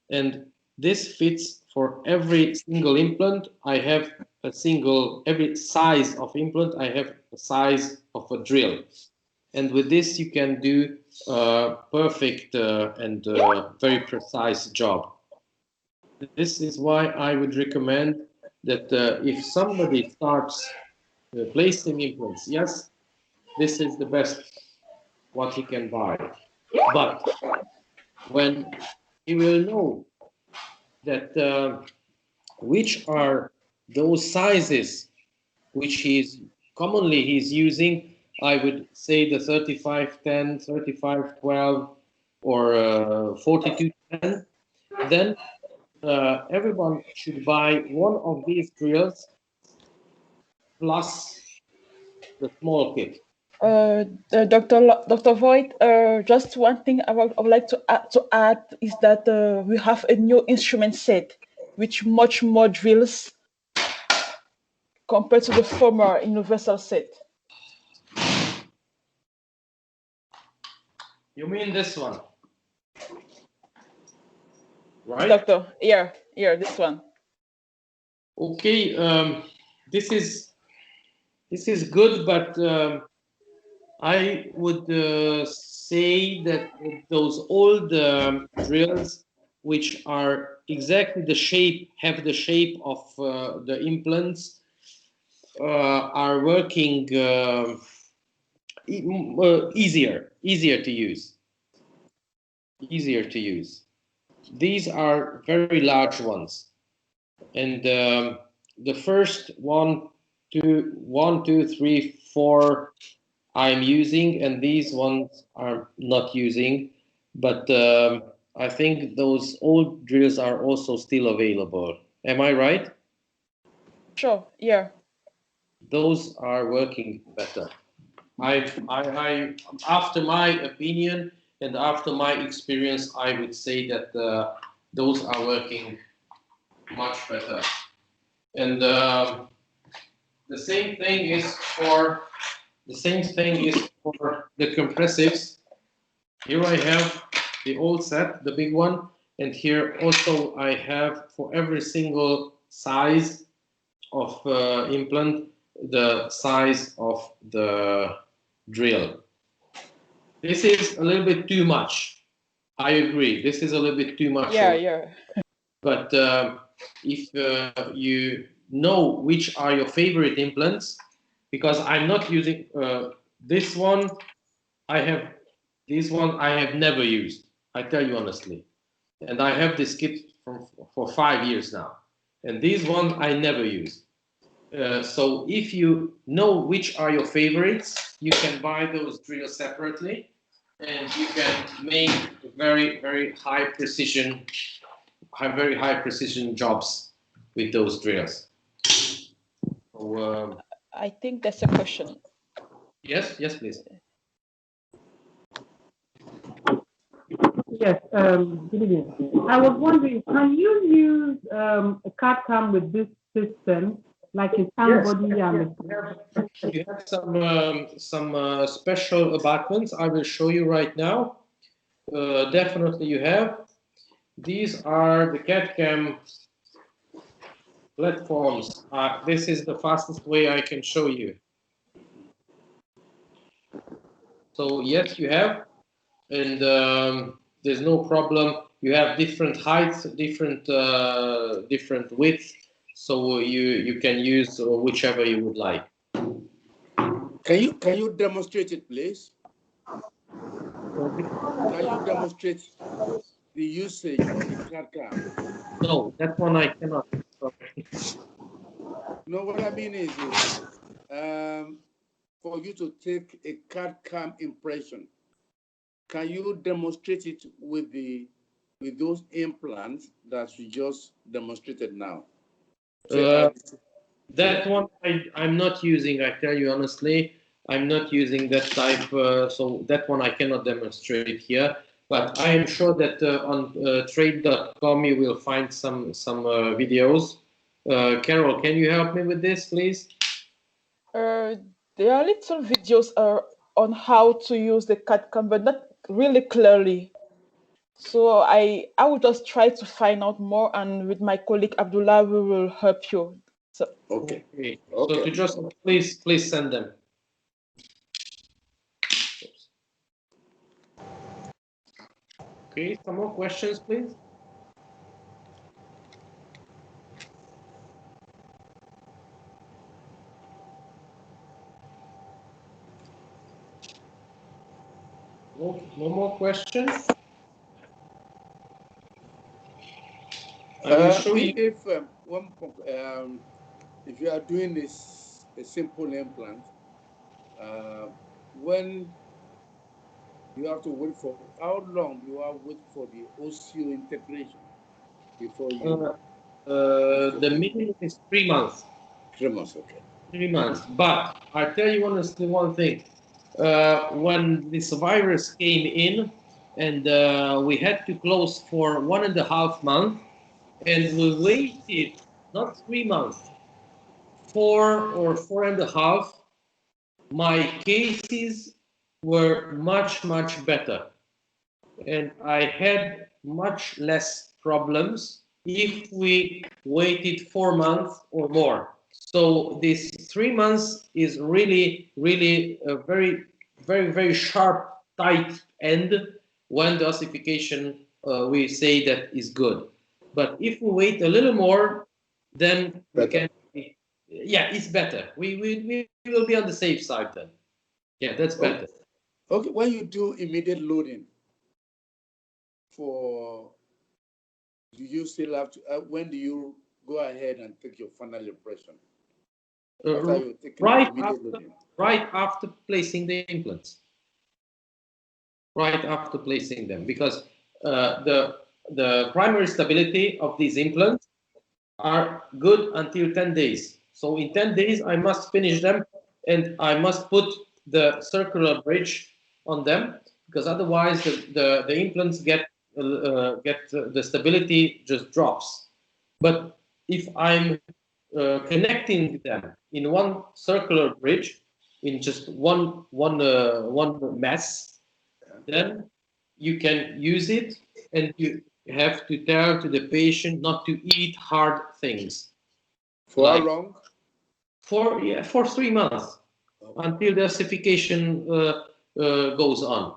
and this fits for every single implant. I have a single, every size of implant, I have a size of a drill. And with this, you can do a perfect and very precise job. This is why I would recommend that if somebody starts placing implants, yes, this is the best what he can buy. But when he will know that which are those sizes which he's using, I would say the 3510, 3512, or 4210, then everyone should buy one of these drills plus the small kit. Dr. Voigt, just one thing I would like to add is that we have a new instrument set with much more drills compared to the former universal set. You mean this one, right? Doctor, yeah, this one. Okay, this is good, but I would say that those old drills, which are exactly the shape, have the shape of the implants, are working easier to use. These are very large ones, and the first 1, 2, 3, 4 I'm using, and these ones are not using, but I think those old drills are also still available. Am I right? Sure, yeah. Those are working better. I after my opinion and after my experience, I would say that those are working much better. And the same thing is for the compressives. Here I have the old set, the big one, and here also I have for every single size of implant the size of the drill. This is a little bit too much. I agree. This is a little bit too much. Yeah. But if you know which are your favorite implants, because I'm not using this one, this one I have never used. I tell you honestly, and I have this kit for 5 years now, and this one I never use. So if you know which are your favorites, you can buy those drills separately, and you can make very high precision jobs with those drills. So, I think that's a question. yes, please. Yes, good evening. I was wondering, can you use a CAD-CAM with this system, like in somebody? Yes. You have some special abutments. I will show you right now. Definitely you have. These are the CAD-CAM platforms. This is the fastest way I can show you. So yes, you have, and there's no problem. You have different heights, different widths, so you can use whichever you would like. Can you demonstrate it, please? Can you demonstrate the usage of the CAD-CAM? No, that one I cannot. No, what I mean is for you to take a CAD-CAM impression, can you demonstrate it with those implants that you just demonstrated now? That one I'm not using. I tell you honestly, I'm not using that type. So that one I cannot demonstrate here. But I am sure that on trade.com you will find some videos. Carol, can you help me with this, please? There are little videos on how to use the CAD-CAM, but really clearly. So I will just try to find out more, and with my colleague Abdullah, we will help you. So Okay. Okay. So Okay. to just please send them. Okay. Some more questions, please. No more questions. I will show you. If you are doing this a simple implant, when you have to wait for how long you are wait for the osseo integration before you? The minimum is 3 months. 3 months, okay. 3 months. But I tell you honestly one thing. When this virus came in, and we had to close for 1.5 months, and we waited not 3 months, 4 or 4.5. My cases were much better, and I had much less problems if we waited 4 months or more. So this 3 months is really a very sharp, tight end when the ossification we say that is good. But if we wait a little more, then we can. Yeah, it's better. We will be on the safe side then. Yeah, that's better. Okay, when you do immediate loading, do you still have to? When do you go ahead and take your final impression? After you take immediate loading. Right after placing the implants. Right after placing them, because the primary stability of these implants are good until 10 days. So in 10 days, I must finish them, and I must put the circular bridge on them, because otherwise the implants get the stability just drops. But if I'm connecting them in one circular bridge, in just one mass, then you can use it, and you have to tell to the patient not to eat hard things. For how long? For 3 months, until the ossification goes on.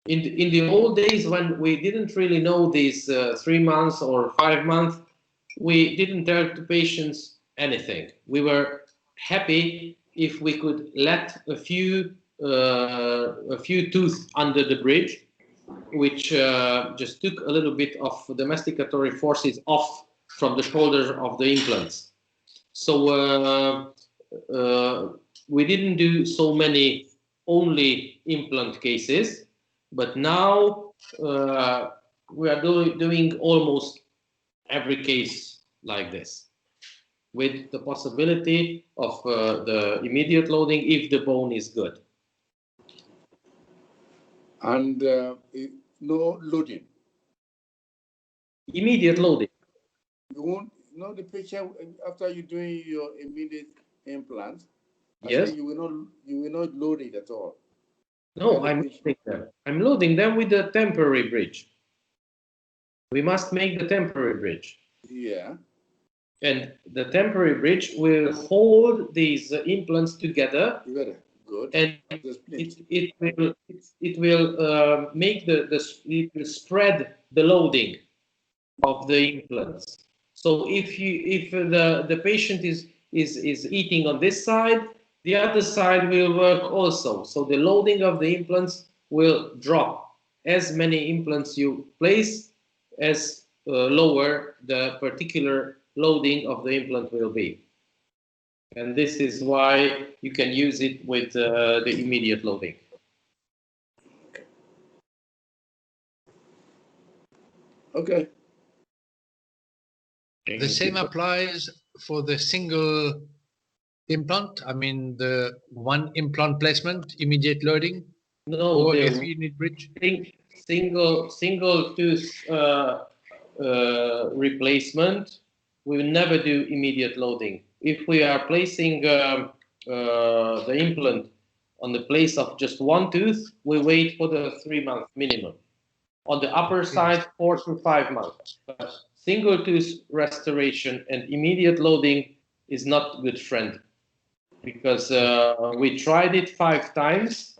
In the old days, when we didn't really know these 3 months or 5 months, we didn't tell to patients anything. We were happy if we could let a few tooth under the bridge, which just took a little bit of domesticatory forces off from the shoulders of the implants. So we didn't do so many only implant cases, but now we are doing almost every case like this, with the possibility of the immediate loading if the bone is good. And no loading. Immediate loading. You won't know the patient after you're doing your immediate implant. Yes. You will not load it at all. No, I'm loading them with the temporary bridge. We must make the temporary bridge. Yeah. And the temporary bridge will hold these implants together. Good. And it will make it will spread the loading of the implants. So if the patient is eating on this side, the other side will work also. So the loading of the implants will drop. As many implants you place, as lower the particular loading of the implant will be. And this is why you can use it with the immediate loading. Okay. The same applies for the single implant. I mean, the one implant placement, immediate loading. No, or if you need bridge. Single tooth replacement. We will never do immediate loading. If we are placing the implant On the place of just one tooth, we wait for the 3-month minimum. On the upper side, 4 to 5 months. But single tooth restoration and immediate loading is not good friend, because we tried it 5 times,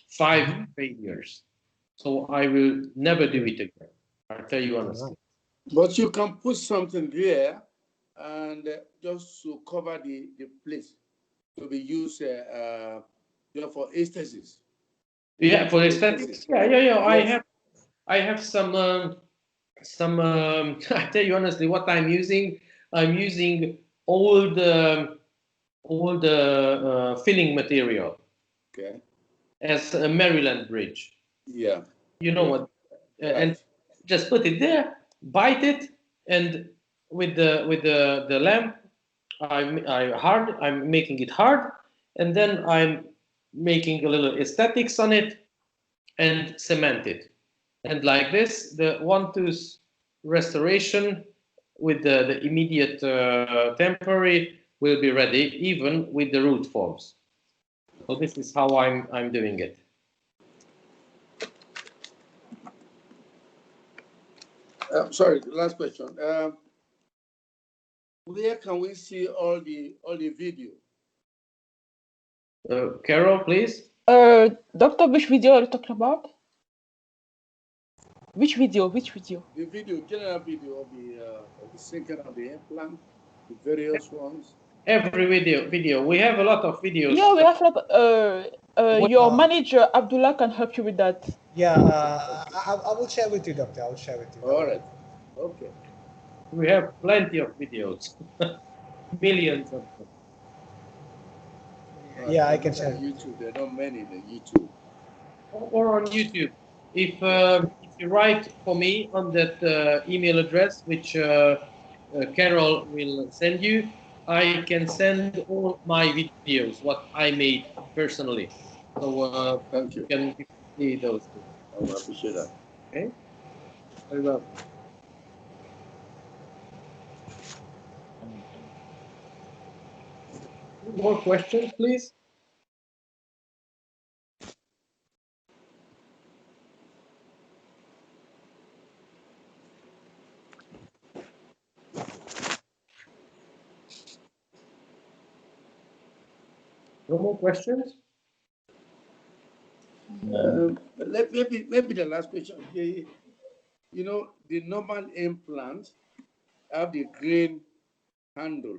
5 failures. So I will never do it again. I'll tell you honestly. But you can put something there and just to cover the place to be used for aesthetics. Yeah, for aesthetics. Yeah. I have some. I tell you honestly, what I'm using. I'm using old filling material. Okay. As a Maryland bridge. Yeah. You know what? And just put it there, bite it, and with the lamp, I'm making it hard, and then I'm making a little aesthetics on it, and cement it. And like this, the one tooth restoration with the immediate temporary will be ready, even with the root forms. So this is how I'm doing it. Sorry, last question. Where can we see all the video? Carol, please. Doctor, which video are you talking about? Which video? Which video? The video, general video of the sinking of the implant, the various ones. Every video. We have a lot of videos. Yeah, we have a lot. Your manager Abdullah can help you with that. Yeah, I will share with you, doctor. I will share with you. All right. Okay. We have plenty of videos, millions of them. Yeah, I can share. YouTube, there are not many in YouTube. Or on YouTube. If you write for me on that email address, which Carol will send you, I can send all my videos, what I made personally. So thank you. You can see those too. I will appreciate that. Okay. Very well. More questions, please? No more questions? Maybe the last question. You know, the normal implant have the green handle